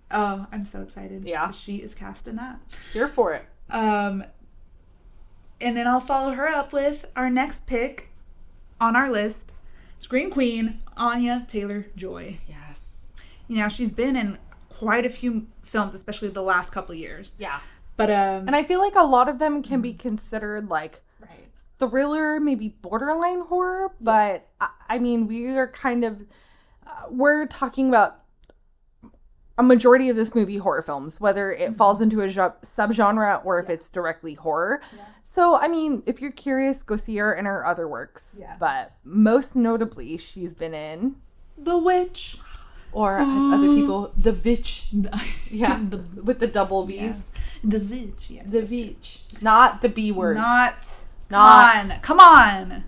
Oh, I'm so excited. Yeah. She is cast in that. Here for it. And then I'll follow her up with our next pick on our list, Scream Queen, Anya Taylor-Joy. Yes. She's been in quite a few films, especially the last couple of years. Yeah. But and I feel like a lot of them can be considered thriller, maybe borderline horror, but we are kind of we're talking about a majority of this movie horror films, whether it falls into a subgenre or if it's directly horror. Yeah. So, I mean, if you're curious, go see her in her other works. Yeah. But most notably, she's been in The Witch. Or as other people, The Witch. Yeah, with the double V's. Yeah. The Witch, yes. The Witch. Not the B word. Not. Come on.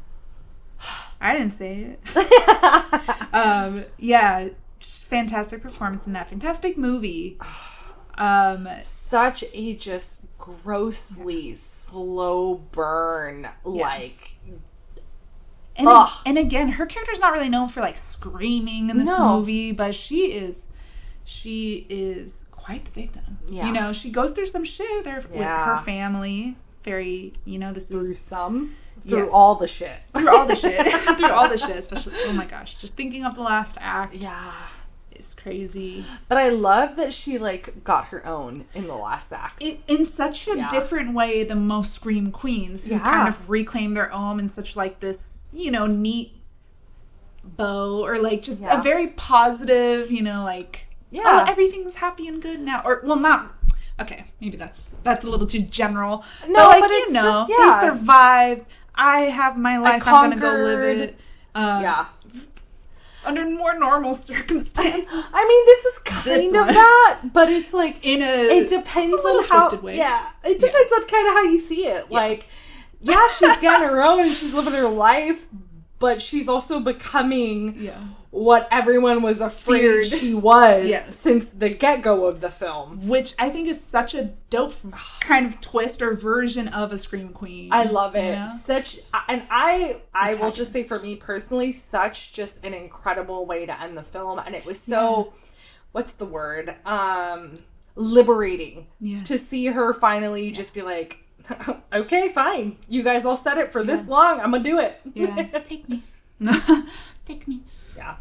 I didn't say it. Yeah. Fantastic performance in that fantastic movie. Such a just grossly slow burn, like. And again, her character's not really known for like screaming in this movie, but she is quite the victim. Yeah. You know, she goes through some shit with her family. Very, you know, through all the shit. Through all the shit. Through all the shit, especially, oh my gosh, just thinking of the last act. Yeah. It's crazy. But I love that she, like, got her own in the last act. In such a different way than most Scream Queens, who kind of reclaim their own in such, like, this, you know, neat bow, or, like, just a very positive, you know, like, oh, everything's happy and good now. Or, well, not... Okay, maybe that's a little too general. No, but, like, but it's just, they survived. I have my life. I'm gonna go live it. Under more normal circumstances. I mean, this is kind of that, but it's like it depends on how. Twisted way. Yeah, it depends on kind of how you see it. Yeah. Like, she's getting her own and she's living her life, but she's also becoming what everyone was afraid she was since the get-go of the film. Which I think is such a dope kind of twist or version of a Scream Queen. I love it. You know? And I will just say, for me personally, such just an incredible way to end the film. And it was so, what's the word? Liberating to see her finally just be like, okay, fine. You guys all said it for this long. I'm going to do it. Yeah. Take me. Take me. Yeah.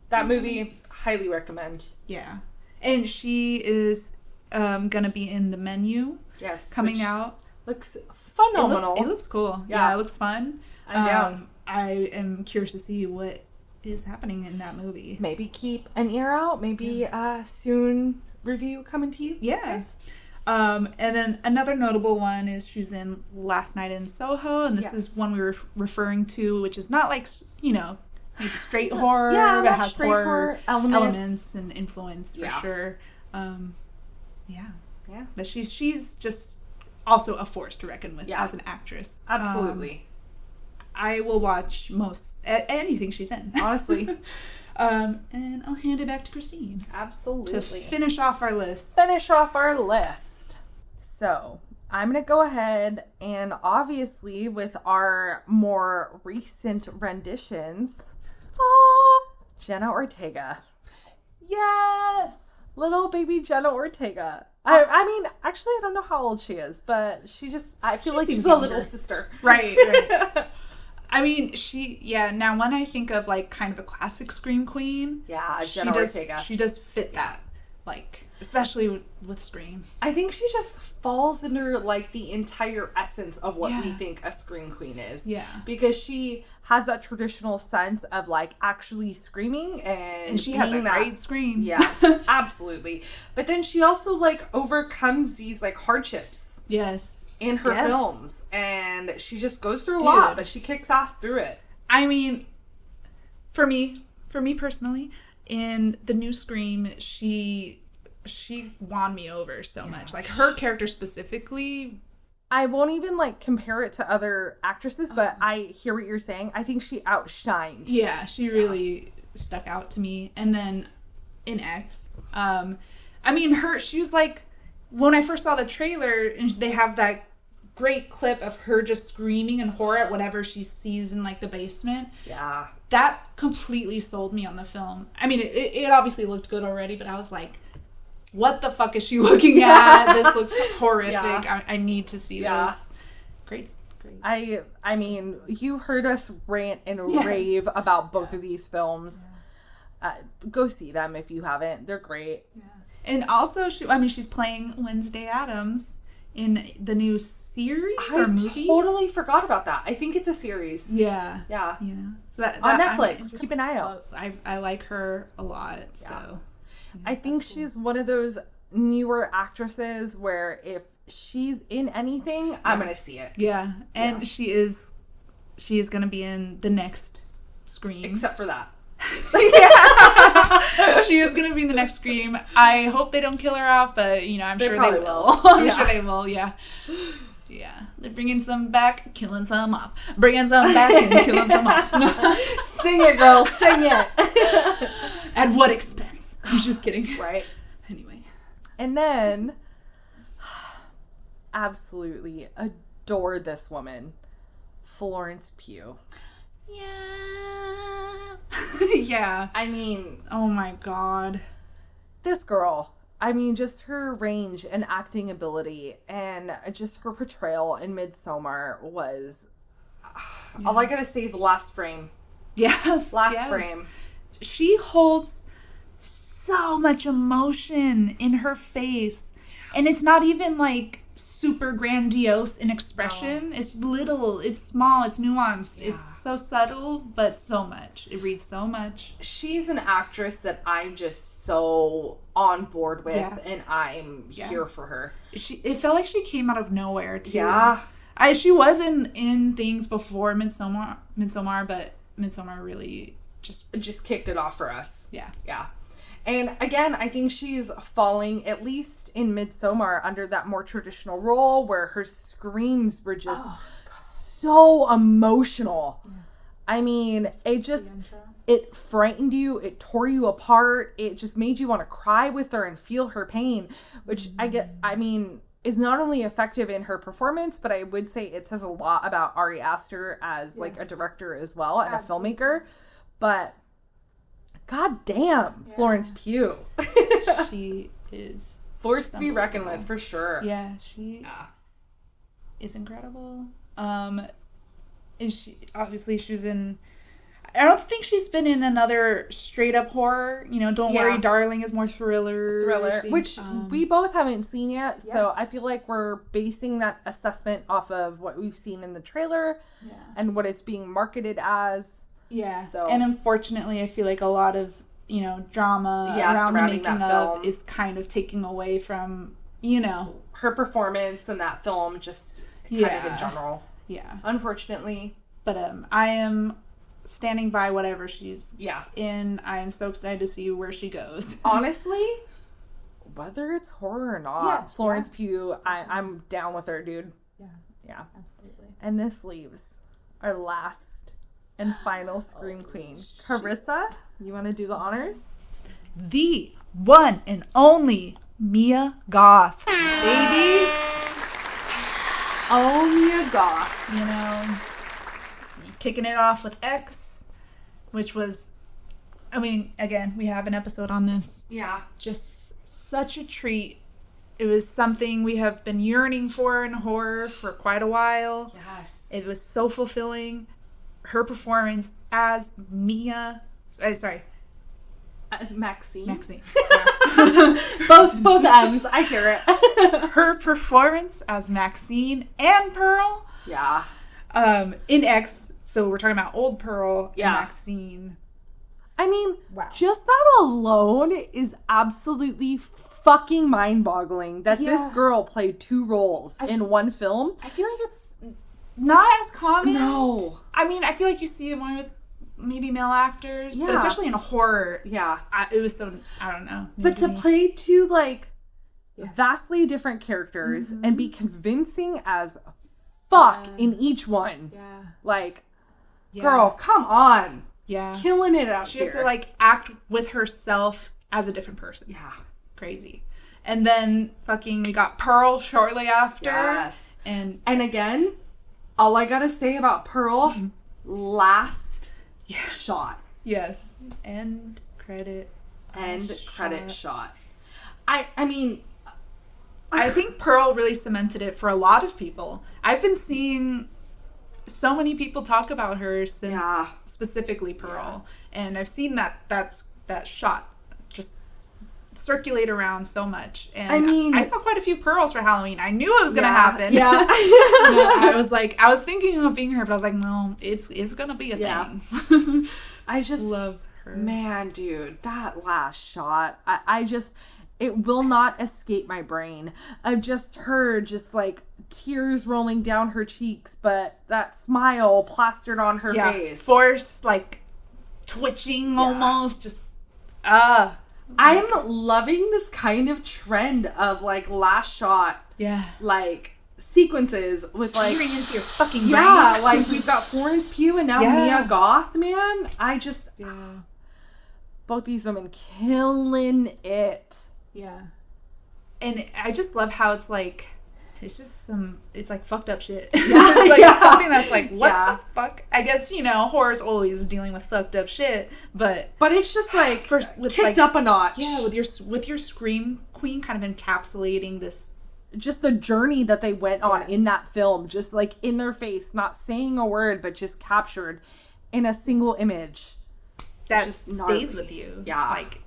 That movie, highly recommend. Yeah. And she is going to be in The Menu. Yes. Coming out. Looks phenomenal. It looks cool. Yeah, it looks fun. I'm down. I am curious to see what is happening in that movie. Maybe keep an ear out. Maybe soon review coming to you. Yes. And then another notable one is she's in Last Night in Soho, and this is one we were referring to, which is not like, you know, maybe straight horror, but has horror elements and influence for sure. But she's just also a force to reckon with as an actress. Absolutely. I will watch anything she's in, honestly. And I'll hand it back to Christine. Absolutely. To finish off our list. So, I'm going to go ahead and obviously with our more recent renditions, Jenna Ortega. Yes! Little baby Jenna Ortega. I mean, actually, I don't know how old she is, but I feel like she's a little sister. Right. I mean, now when I think of, like, kind of a classic Scream Queen, Jenna Ortega. She does fit that, like, especially with Scream. I think she just falls into, like, the entire essence of what we think a Scream Queen is. Yeah. Because she has that traditional sense of, like, actually screaming and she has a great scream. Yeah, absolutely. But then she also, like, overcomes these, like, hardships. Yes. In her films, and she just goes through a lot, but she kicks ass through it. I mean, for me personally, in the new Scream, she won me over so much. Like, her character specifically, I won't even, like, compare it to other actresses, but I hear what you're saying. I think she outshined. Yeah, she really stuck out to me. And then in X, I mean, she was like, when I first saw the trailer, and they have that great clip of her just screaming in horror at whatever she sees in, like, the basement. Yeah. That completely sold me on the film. I mean, it obviously looked good already, but I was like, what the fuck is she looking at? This looks horrific. Yeah. I need to see this. Great. I mean, you heard us rant and rave about both of these films. Go see them if you haven't. They're great. Yeah. And also, she's playing Wednesday Addams in the new series or movie. I totally forgot about that. I think it's a series. Yeah. Yeah. You know, so that on Netflix. Keep an eye out. I like her a lot. So. I think she's one of those newer actresses where if she's in anything, I'm gonna see it. Yeah, and she is gonna be in the next Scream. Except for that. She is gonna be in the next Scream. I hope they don't kill her off, but I'm sure they will. I'm sure they will. Yeah. Yeah, they're bringing some back, killing some off. Bringing some back and killing some off. Sing it, girl, sing it. At what expense? I'm just kidding. Right. Anyway. And then, absolutely adore this woman, Florence Pugh. Yeah. Yeah. I mean, oh my God. This girl. I mean, just her range and acting ability and just her portrayal in Midsommar was... All I gotta say is last frame. Yes. Last frame. She holds so much emotion in her face. And it's not even like super grandiose in expression. No. It's little, it's small, it's nuanced. Yeah. It's so subtle, but so much. It reads so much. She's an actress that I'm just so on board with, and I'm here for her. It felt like she came out of nowhere, too. Yeah. She was in things before Midsommar, but Midsommar really just kicked it off for us. Yeah. Yeah. And again, I think she's falling, at least in Midsommar, under that more traditional role where her screams were just so emotional. Yeah. I mean, it frightened you, it tore you apart, it just made you want to cry with her and feel her pain, which is not only effective in her performance, but I would say it says a lot about Ari Aster as like a director as well and a filmmaker. But God damn, Florence Pugh. She is forced to be reckoned with, for sure. Yeah, she is incredible. She was in... I don't think she's been in another straight up horror. Don't Worry, Darling is more thriller. Which we both haven't seen yet. So I feel like we're basing that assessment off of what we've seen in the trailer and what it's being marketed as. Yeah. So. And unfortunately, I feel like a lot of, drama around the making of is kind of taking away from, her performance in that film, just kind of in general. Yeah. Unfortunately. But I am standing by whatever she's in. I am so excited to see where she goes. Honestly, whether it's horror or not, Florence Pugh, I'm down with her, dude. Yeah. Absolutely. And this leaves our last and final Scream Queen. Carissa, you want to do the honors? The one and only Mia Goth. Baby. Oh, Mia Goth. Kicking it off with X, which was, again, we have an episode on this. Yeah. Just such a treat. It was something we have been yearning for in horror for quite a while. Yes. It was so fulfilling. Her performance as Mia... As Maxine. Yeah. both M's. I hear it. Her performance as Maxine and Pearl. Yeah. In X, so we're talking about old Pearl and Maxine. Just that alone is absolutely fucking mind-boggling that this girl played two roles in one film. I feel like it's not as common. No. I feel like you see it more with maybe male actors, but especially in horror. Yeah. It was so, I don't know. But to play two, vastly different characters and be convincing as fuck in each one. Yeah. Girl, come on. Yeah. Killing it out she here. She has to, act with herself as a different person. Yeah. Crazy. And then we got Pearl shortly after. Yes. And again, all I gotta say about Pearl, last shot. Yes. End credit shot. I think Pearl really cemented it for a lot of people. I've been seeing so many people talk about her since specifically Pearl. Yeah. And I've seen that shot just circulate around so much. And I saw quite a few Pearls for Halloween. I knew it was going to happen. Yeah. I was thinking of being her, but I was like, no, it's going to be a thing. I just love her. Man, dude, that last shot, I just, it will not escape my brain of just her, just like tears rolling down her cheeks, but that smile plastered on her face. Force, like twitching almost, just, I'm loving this kind of trend of like last shot, like sequences with like searing into your fucking brain. Yeah, like we've got Florence Pugh and now Mia Goth, man. I just both these women killing it. Yeah. And I just love how it's like, it's just it's like fucked up shit. Yeah, it's like something that's like, what the fuck? I guess, horror's always dealing with fucked up shit, but it's just like first with kicked up a notch. Yeah, with your Scream Queen kind of encapsulating this, just the journey that they went on in that film, just like in their face, not saying a word, but just captured in a single image that just stays with you. Yeah. Like,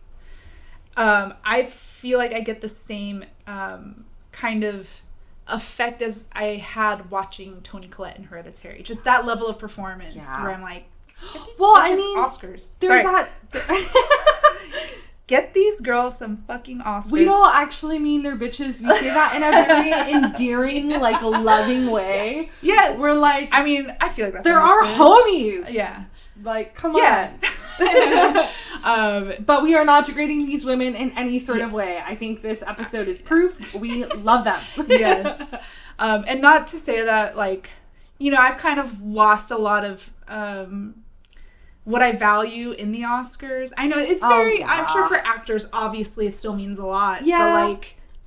I feel like I get the same kind of effect as I had watching Toni Collette in Hereditary. Just that level of performance where I'm like, well, I mean, Oscars. There's that. Get these girls some fucking Oscars. We don't actually mean they're bitches. We say that in a very endearing, like, loving way. Yes. We're like, I mean, I feel like that's they're our homies. Yeah. Like, come on. But we are not degrading these women in any sort of way. I think this episode is proof. We love them. Yes. And not to say that, like, I've kind of lost a lot of what I value in the Oscars. I know it's very, I'm sure for actors, obviously it still means a lot. Yeah.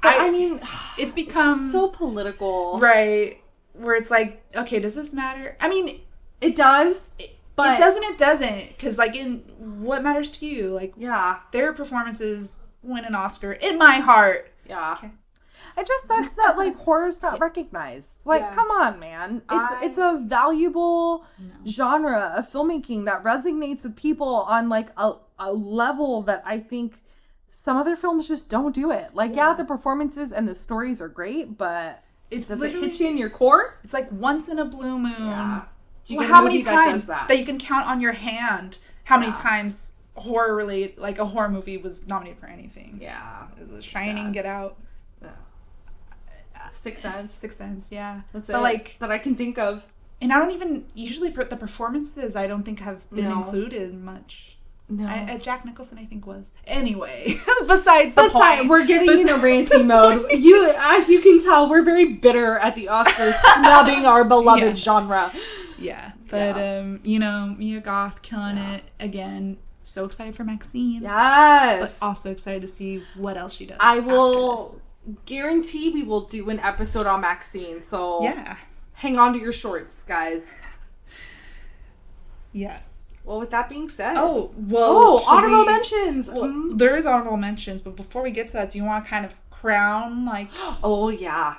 But I mean, it's become it's so political. Right. Where it's like, okay, does this matter? I mean, it does. But it doesn't. Because, like, in what matters to you? Like, their performances win an Oscar in my heart. Yeah. Okay. It just sucks that, like, horror's not recognized. Like, come on, man. It's a valuable genre of filmmaking that resonates with people on, like, a level that I think some other films just don't do it. Like, the performances and the stories are great, but does it hit you in your core? It's like once in a blue moon. Yeah. How many times that you can count on your hand how many times a horror movie was nominated for anything. Yeah. It was The Shining, Get Out. Sixth Sense, yeah. That's but it. Like, that I can think of. And I don't even, usually the performances I don't think have been included much. No. Jack Nicholson I think was. Anyway, besides the point. We're getting in a ranty mode. As you can tell, we're very bitter at the Oscars snubbing our beloved genre. Yeah. But, Mia Goth killing it again. So excited for Maxine. Yes. But also excited to see what else she does. I will guarantee we will do an episode on Maxine. So hang on to your shorts, guys. Yes. Well, with that being said. Honorable mentions. Well, there is honorable mentions, but before we get to that, do you want to kind of crown, like... Oh, yeah.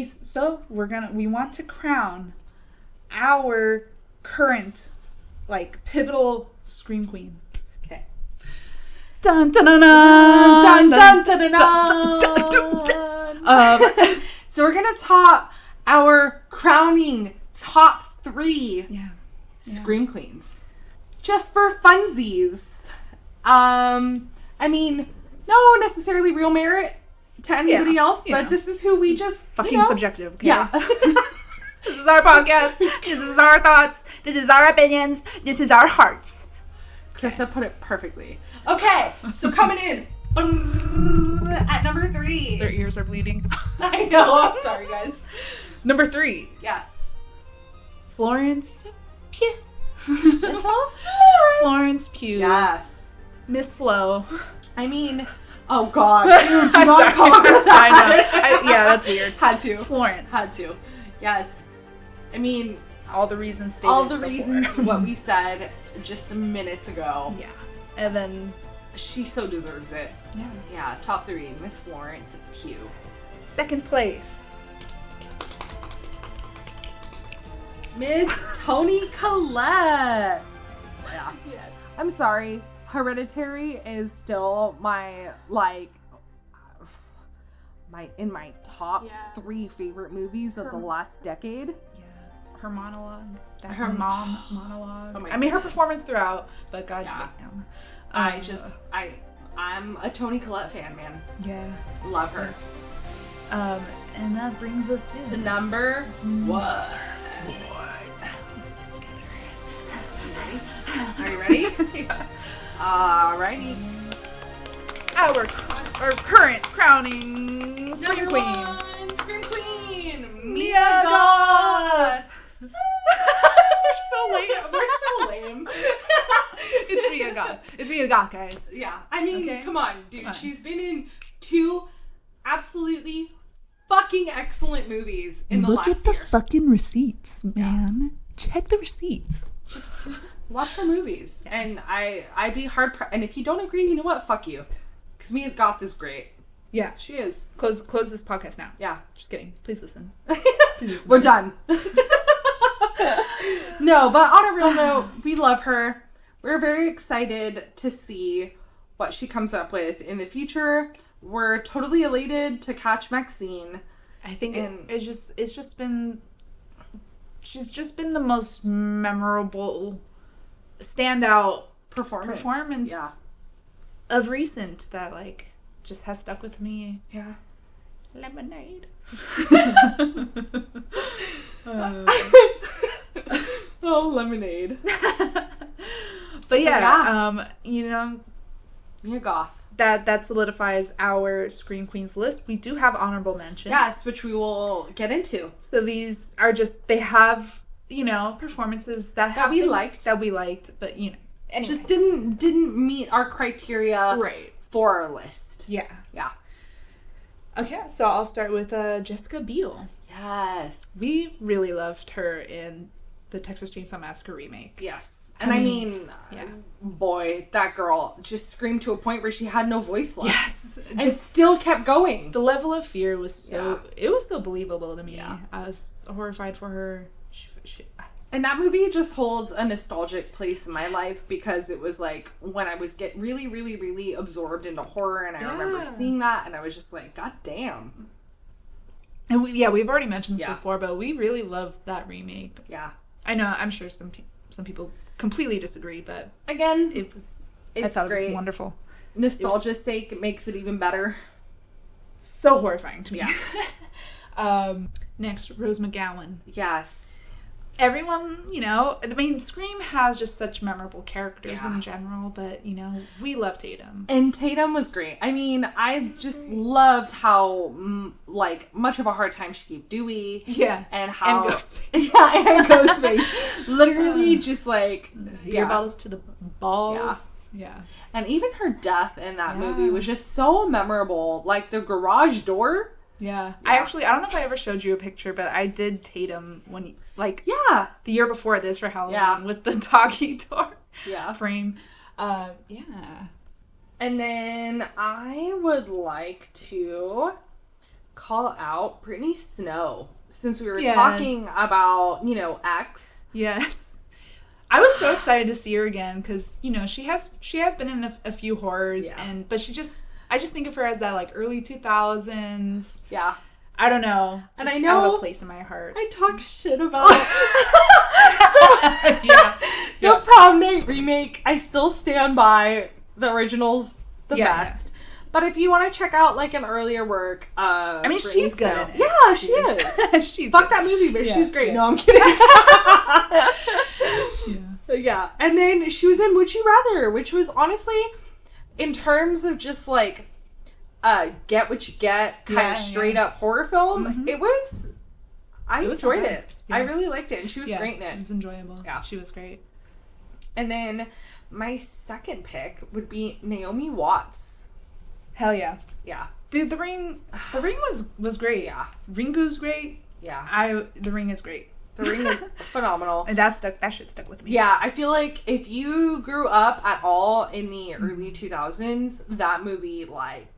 So, we want to crown our current, like, pivotal Scream Queen. Okay. Dun dun dun dun dun dun dun dun. So we're gonna top our crowning top 3 Scream Queens, just for funsies. I mean, no necessarily real merit to anybody else, but this is who we just fucking subjective. Okay? Yeah. This is our podcast. This is our thoughts. This is our opinions. This is our hearts. Krista put it perfectly. Okay, so coming in at number 3. Their ears are bleeding. I know. I'm sorry, guys. Number 3. Yes. Florence Pugh. Little Florence Pugh. Yes. Miss Flo. I mean, oh God. You do not call her that. I know. That's weird. Had to. Florence. Had to. Yes. I mean, all the reasons stated all the before. reasons what we said just some minutes ago. Yeah. And then she so deserves it. Yeah. Yeah. Top 3, Miss Florence Pugh. Second place, Miss Toni Collette. Yeah. Yes. I'm sorry. Hereditary is still my top 3 favorite movies of the last decade. Yeah. Her monologue. Her mom monologue. Oh my I mean, her goodness. performance throughout, but goddamn. I'm a Toni Collette fan, man. Yeah. Love her. And that brings us to number one. Let's say this together. Are you ready? Yeah. Alrighty. Our current crowning Scream Queen. Scream Queen. Mia Goth. We're so lame. It's Mia Goth. It's Mia Goth, guys. Yeah. I mean, Okay. come on, dude. She's been in 2 absolutely fucking excellent movies in the last year. Look at the fucking receipts, man. Yeah. Check the receipts. Just watch her movies. Yeah. And I'd be and if you don't agree, you know what? Fuck you. Because Mia Goth is great. Yeah. She is. Close this podcast now. Yeah. Just kidding. Please listen. We're done. No, but on a real note, we love her. We're very excited to see what she comes up with in the future. We're totally elated to catch Maxine. I think she's just been the most memorable standout performance of recent that like just has stuck with me. Yeah. Lemonade. Oh, lemonade. But yeah, Mia Goth. That solidifies our Scream Queens list. We do have honorable mentions. Yes, which we will get into. So these are they have, performances that we liked, but anyway. Just didn't meet our criteria for our list. Yeah. Yeah. Okay, so I'll start with Jessica Biel. Yes. We really loved her in the Texas Chainsaw Massacre remake. Yes. And I mean, boy, that girl just screamed to a point where she had no voice left. Yes. And still kept going. The level of fear was it was so believable to me. Yeah. I was horrified for her. And that movie just holds a nostalgic place in my life because it was like when I was really, really, really absorbed into horror, and I remember seeing that and I was just like, God damn. And we've already mentioned this before, but we really loved that remake. Yeah. I know, I'm sure some people completely disagree, but again, I thought it was wonderful. Nostalgia's sake, it makes it even better. So horrifying to me. Yeah. Next, Rose McGowan. Yes. Everyone, Scream has just such memorable characters in general, but, we love Tatum. And Tatum was great. I mean, I just loved how, much of a hard time she gave Dewey. Yeah. And how... And Ghostface. And Ghostface. Literally just, beer bottles to the balls. Yeah. And even her death in that movie was just so memorable. Like, the garage door... Yeah. I don't know if I ever showed you a picture, but I did Tatum when, the year before this for Halloween with the doggy door frame. Yeah. And then I would like to call out Brittany Snow, since we were talking about, X. Yes. I was so excited to see her again because, she has been in a few horrors, but I just think of her as that early 2000s. Yeah. I don't know. And I know have a place in my heart. I talk shit about the Prom Night remake. I still stand by the original's the best. But if you want to check out an earlier work, Brittany she's good at it. Yeah, she is. She's Fuck good. that movie, but she's great. No, I'm kidding. Yeah. And then she was in Would You Rather, which was honestly, in terms of just get what you get kind of straight up horror film, I enjoyed it. Yeah. I really liked it, and she was great in it. It was enjoyable. Yeah. She was great. And then my second pick would be Naomi Watts. Hell yeah. Yeah. Dude, the ring was great. Yeah. Ringu's great. Yeah. The Ring is great. The Ring is phenomenal. And that shit stuck with me. Yeah, I feel like if you grew up at all in the early 2000s, that movie,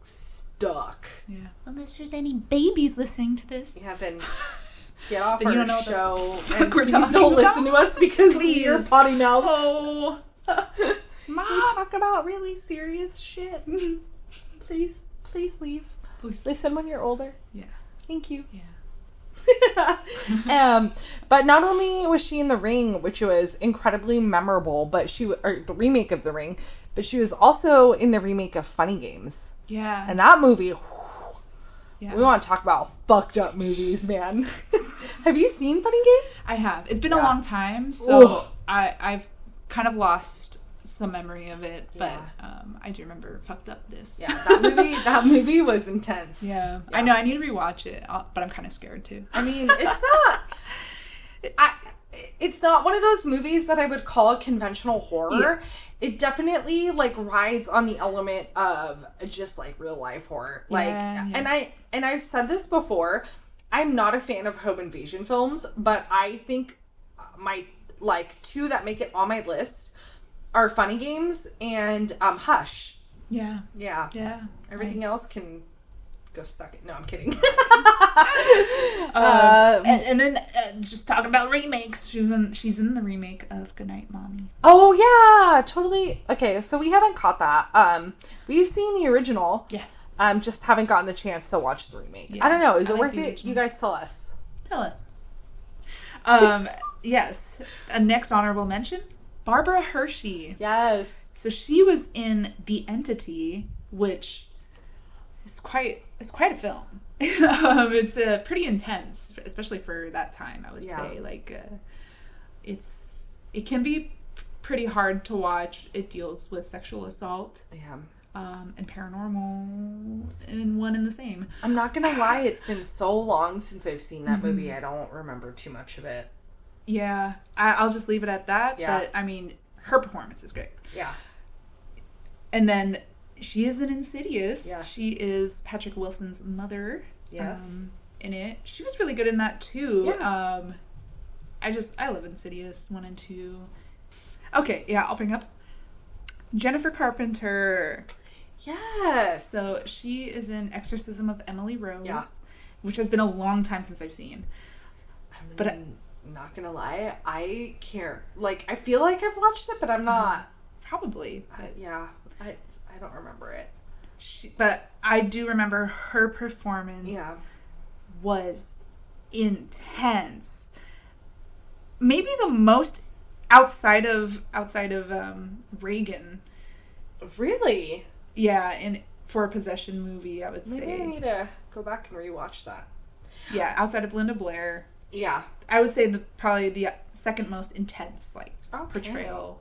stuck. Yeah. Unless there's any babies listening to this. Yeah, then get off then our you don't know show and please don't listen to us because please. we're potty mouths. Oh. Mom. We talk about really serious shit. Please leave. Please. Listen when you're older. Yeah. Thank you. Yeah. But not only was she in The Ring, which was incredibly memorable, but the remake of The Ring, But she was also in the remake of Funny Games. Yeah. And that movie, yeah. we want to talk about fucked up movies, man. Have you seen Funny Games? I have. It's been a long time, so I've kind of lost some memory of it, but I do remember fucked up this. Yeah, that movie was intense. Yeah. I know, I need to rewatch it, but I'm kind of scared too. I mean, it's not one of those movies that I would call a conventional horror. Yeah. It definitely like rides on the element of just like real life horror. Like, and I've said this before, I'm not a fan of home invasion films, but I think my like two that make it on my list are Funny Games and Hush. Yeah. Yeah. Yeah. Everything else can go suck it. No, I'm kidding. And then just talking about remakes, she's in the remake of Goodnight Mommy. Oh yeah, totally. Okay, so we haven't caught that. We've seen the original. Yes. Just haven't gotten the chance to watch the remake. Yeah, I don't know. Is it like worth the it? original. You guys tell us. Tell us. Yes. A next honorable mention, Barbara Hershey. Yes. So she was in The Entity, which is quite a film. It's pretty intense, especially for that time. I would say, like, it can be pretty hard to watch. It deals with sexual assault, and paranormal, in one and the same. I'm not gonna lie, it's been so long since I've seen that movie. I don't remember too much of it. Yeah, I'll just leave it at that. Yeah. But I mean, her performance is great. Yeah. And then she is in Insidious. Yes. She is Patrick Wilson's mother. Yes. In it. She was really good in that too. Yeah. I love Insidious 1 and 2. Okay, yeah, I'll bring up Jennifer Carpenter. Yes. So she is in Exorcism of Emily Rose, which has been a long time since I've seen. But not gonna lie, I care. Like, I feel like I've watched it, but I'm not. Probably. I don't remember it. But I do remember her performance was intense. Maybe the most outside of Reagan. Really? Yeah, for a possession movie, I would say. Maybe I need to go back and rewatch that. Yeah, outside of Linda Blair. Yeah. I would say probably the second most intense, like, acting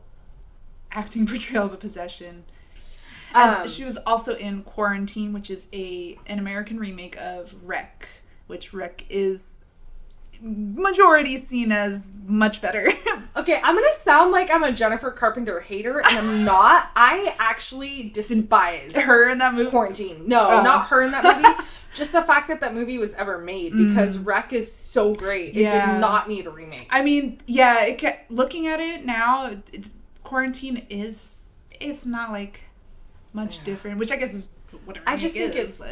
portrayal of a possession. And she was also in Quarantine, which is an American remake of Wreck, which Wreck is majority seen as much better. Okay, I'm gonna sound like I'm a Jennifer Carpenter hater, and I'm not. I actually despise her in that movie. Quarantine. No, not her in that movie. Just the fact that movie was ever made, because Wreck is so great. It did not need a remake. I mean, looking at it now, Quarantine it's not like much different, which I guess is what a remake I just think is,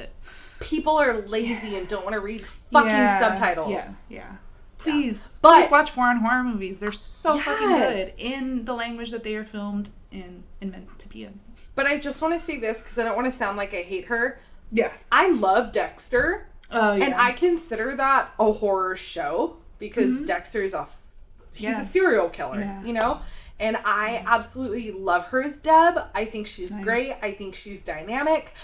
people are lazy and don't want to read fucking subtitles. Yeah. Please watch foreign horror movies. They're so fucking good in the language that they are filmed in and meant to be in. But I just want to say this because I don't want to sound like I hate her. Yeah. I love Dexter. Oh, yeah. And I consider that a horror show because Dexter is he's a serial killer, you know? And I absolutely love her as Deb. I think she's great. I think she's dynamic.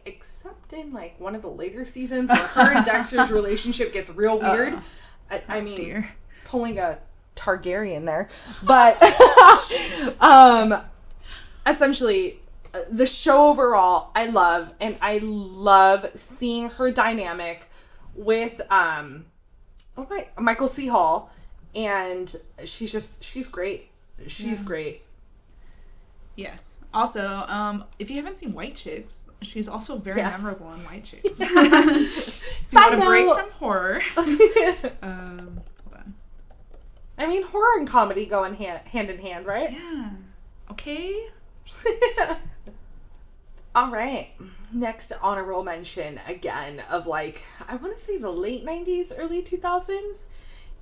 Except in like one of the later seasons where her and Dexter's relationship gets real weird. I mean, pulling a Targaryen there. But essentially, the show overall, I love. And I love seeing her dynamic with Michael C. Hall. And she's great. She's great. Yes. Also, if you haven't seen White Chicks, she's also very memorable in White Chicks. If you want a break from horror. Hold on. I mean, horror and comedy go hand in hand, right? Yeah. Okay. All right. Next honorable mention, again, of like, I want to say the late 90s, early 2000s,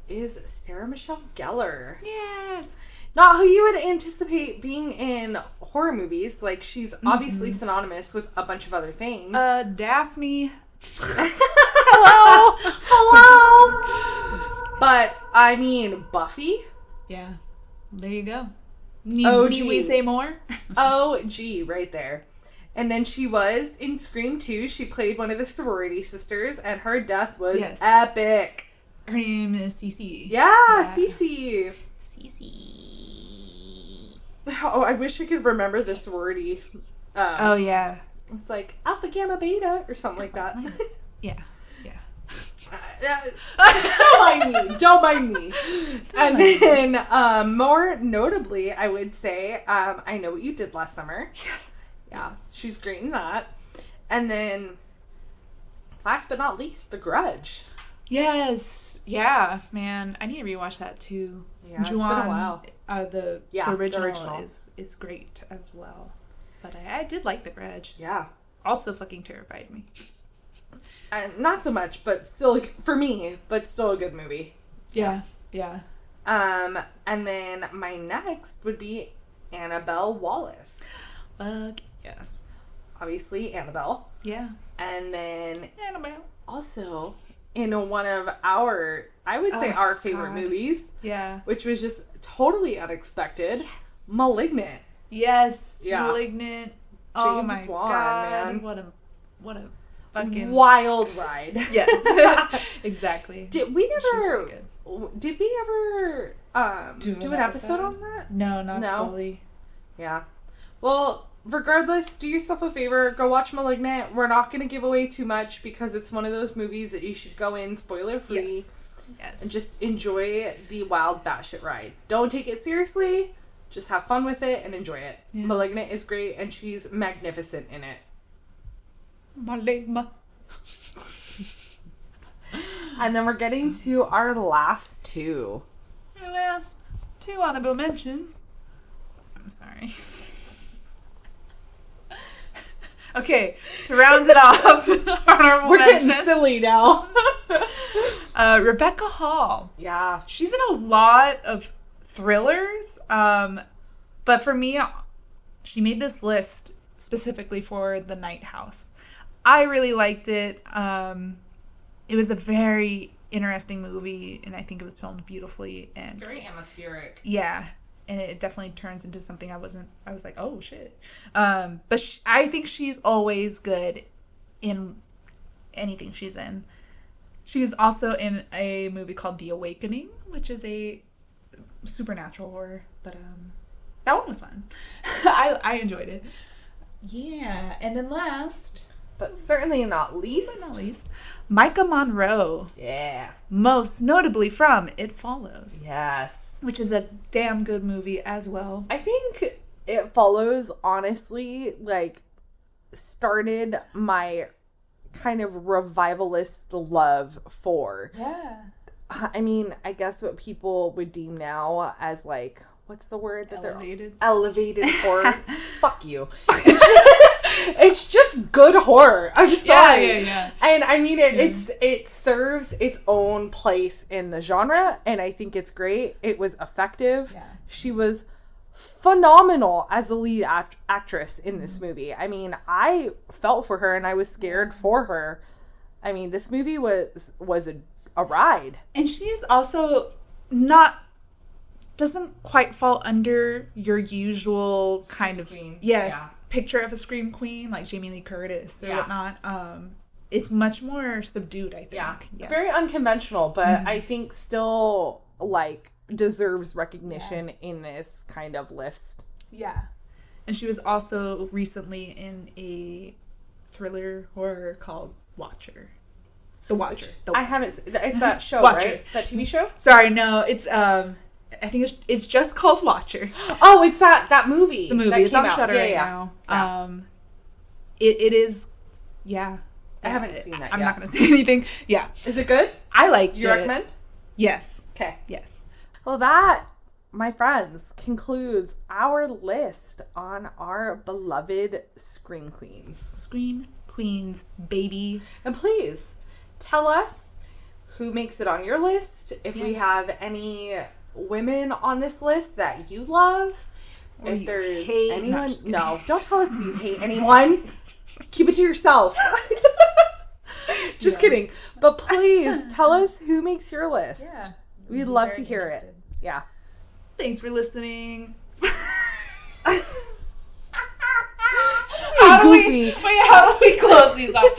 is Sarah Michelle Gellar. Yes. Not who you would anticipate being in horror movies. Like, she's obviously synonymous with a bunch of other things. Daphne. Hello. Hello. But, I mean, Buffy. Yeah. There you go. Need we say more? OG right there. And then she was in Scream 2. She played one of the sorority sisters, and her death was epic. Her name is Cece. Yeah. Cece. Cece. Oh, I wish I could remember the sorority. Oh, yeah. It's like Alpha, Gamma, Beta, or something like that. Yeah. Don't mind me. And then, more notably, I would say, I Know What You Did Last Summer. Yes. She's great in that. And then, last but not least, The Grudge. Yes. Yeah, man. I need to rewatch that too. Yeah, it's been a while. The original is great as well. But I did like The Grudge. Yeah. Also fucking terrified me. Not so much, but still, for me, but still a good movie. Yeah. And then my next would be Annabelle Wallis. Fuck yes. Obviously, Annabelle. Yeah. And then Annabelle. Also, in one of our, I would say our favorite movies. Yeah. Which was just totally unexpected. Yes. Malignant. Yes. Yeah. Malignant. Oh James my Wan, god. man. What a fucking wild ride. Yes. Exactly. Did we ever do an episode on that? No, not solely. Yeah. Well, regardless, do yourself a favor, go watch Malignant. We're not going to give away too much because it's one of those movies that you should go in spoiler free. Yes. And just enjoy the wild batshit ride. Don't take it seriously. Just have fun with it and enjoy it. Yeah. Malignant is great and she's magnificent in it. Maligma. And then we're getting to our last two. Our last two honorable mentions. I'm sorry. Okay, to round it off, honorable we're mention. getting silly now. Rebecca Hall. Yeah. She's in a lot of thrillers, but for me, she made this list specifically for The Night House. I really liked it. It was a very interesting movie, and I think it was filmed beautifully and very atmospheric. Yeah, and it definitely turns into something I was like, oh shit. But I think she's always good in anything she's in. She's also in a movie called The Awakening, which is a supernatural horror, but that one was fun. I enjoyed it. Yeah, and then last, but certainly not least, Micah Monroe. Yeah. Most notably from It Follows. Yes. Which is a damn good movie as well. I think It Follows, honestly, like, started my kind of revivalist love for. Yeah. I mean, I guess what people would deem now as, like, what's the word that elevated horror? Fuck you. It's just good horror. I'm sorry. Yeah. And I mean, it serves its own place in the genre, and I think it's great. It was effective. Yeah. She was phenomenal as a lead actress in this movie. I mean, I felt for her, and I was scared for her. I mean, this movie was a ride. And she is also doesn't quite fall under your usual kind of picture of a scream queen like Jamie Lee Curtis or whatnot. It's much more subdued, I think. Yeah. Very unconventional, but I think still like deserves recognition in this kind of list. Yeah. And she was also recently in a thriller horror called Watcher. The Watcher. I haven't. It's that show, Watcher. Right? That TV show. Sorry, no. It's I think it's just called Watcher. Oh, it's that movie. The movie. It's on Shudder right now. Yeah. It is. Yeah. I haven't seen that. I'm yet. not going to say anything. Yeah. Is it good? I like it. You recommend? Yes. Okay. Yes. Well, that, my friends, concludes our list on our beloved Scream Queens. Scream Queens, baby. And please tell us who makes it on your list. If we have any women on this list that you love, or if you there's hate. anyone, no, don't tell us if you hate anyone. Keep it to yourself. Just kidding. But please tell us who makes your list. Yeah. We'd love to hear it. Yeah. Thanks for listening. How do we close these up?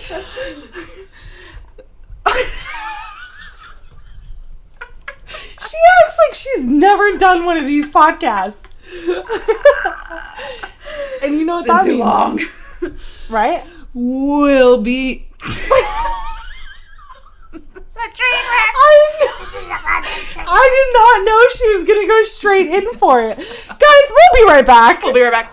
She acts like she's never done one of these podcasts. And you know what that means? Long. Right? Will be. I did not know she was going to go straight in for it. Guys, we'll be right back. We'll be right back.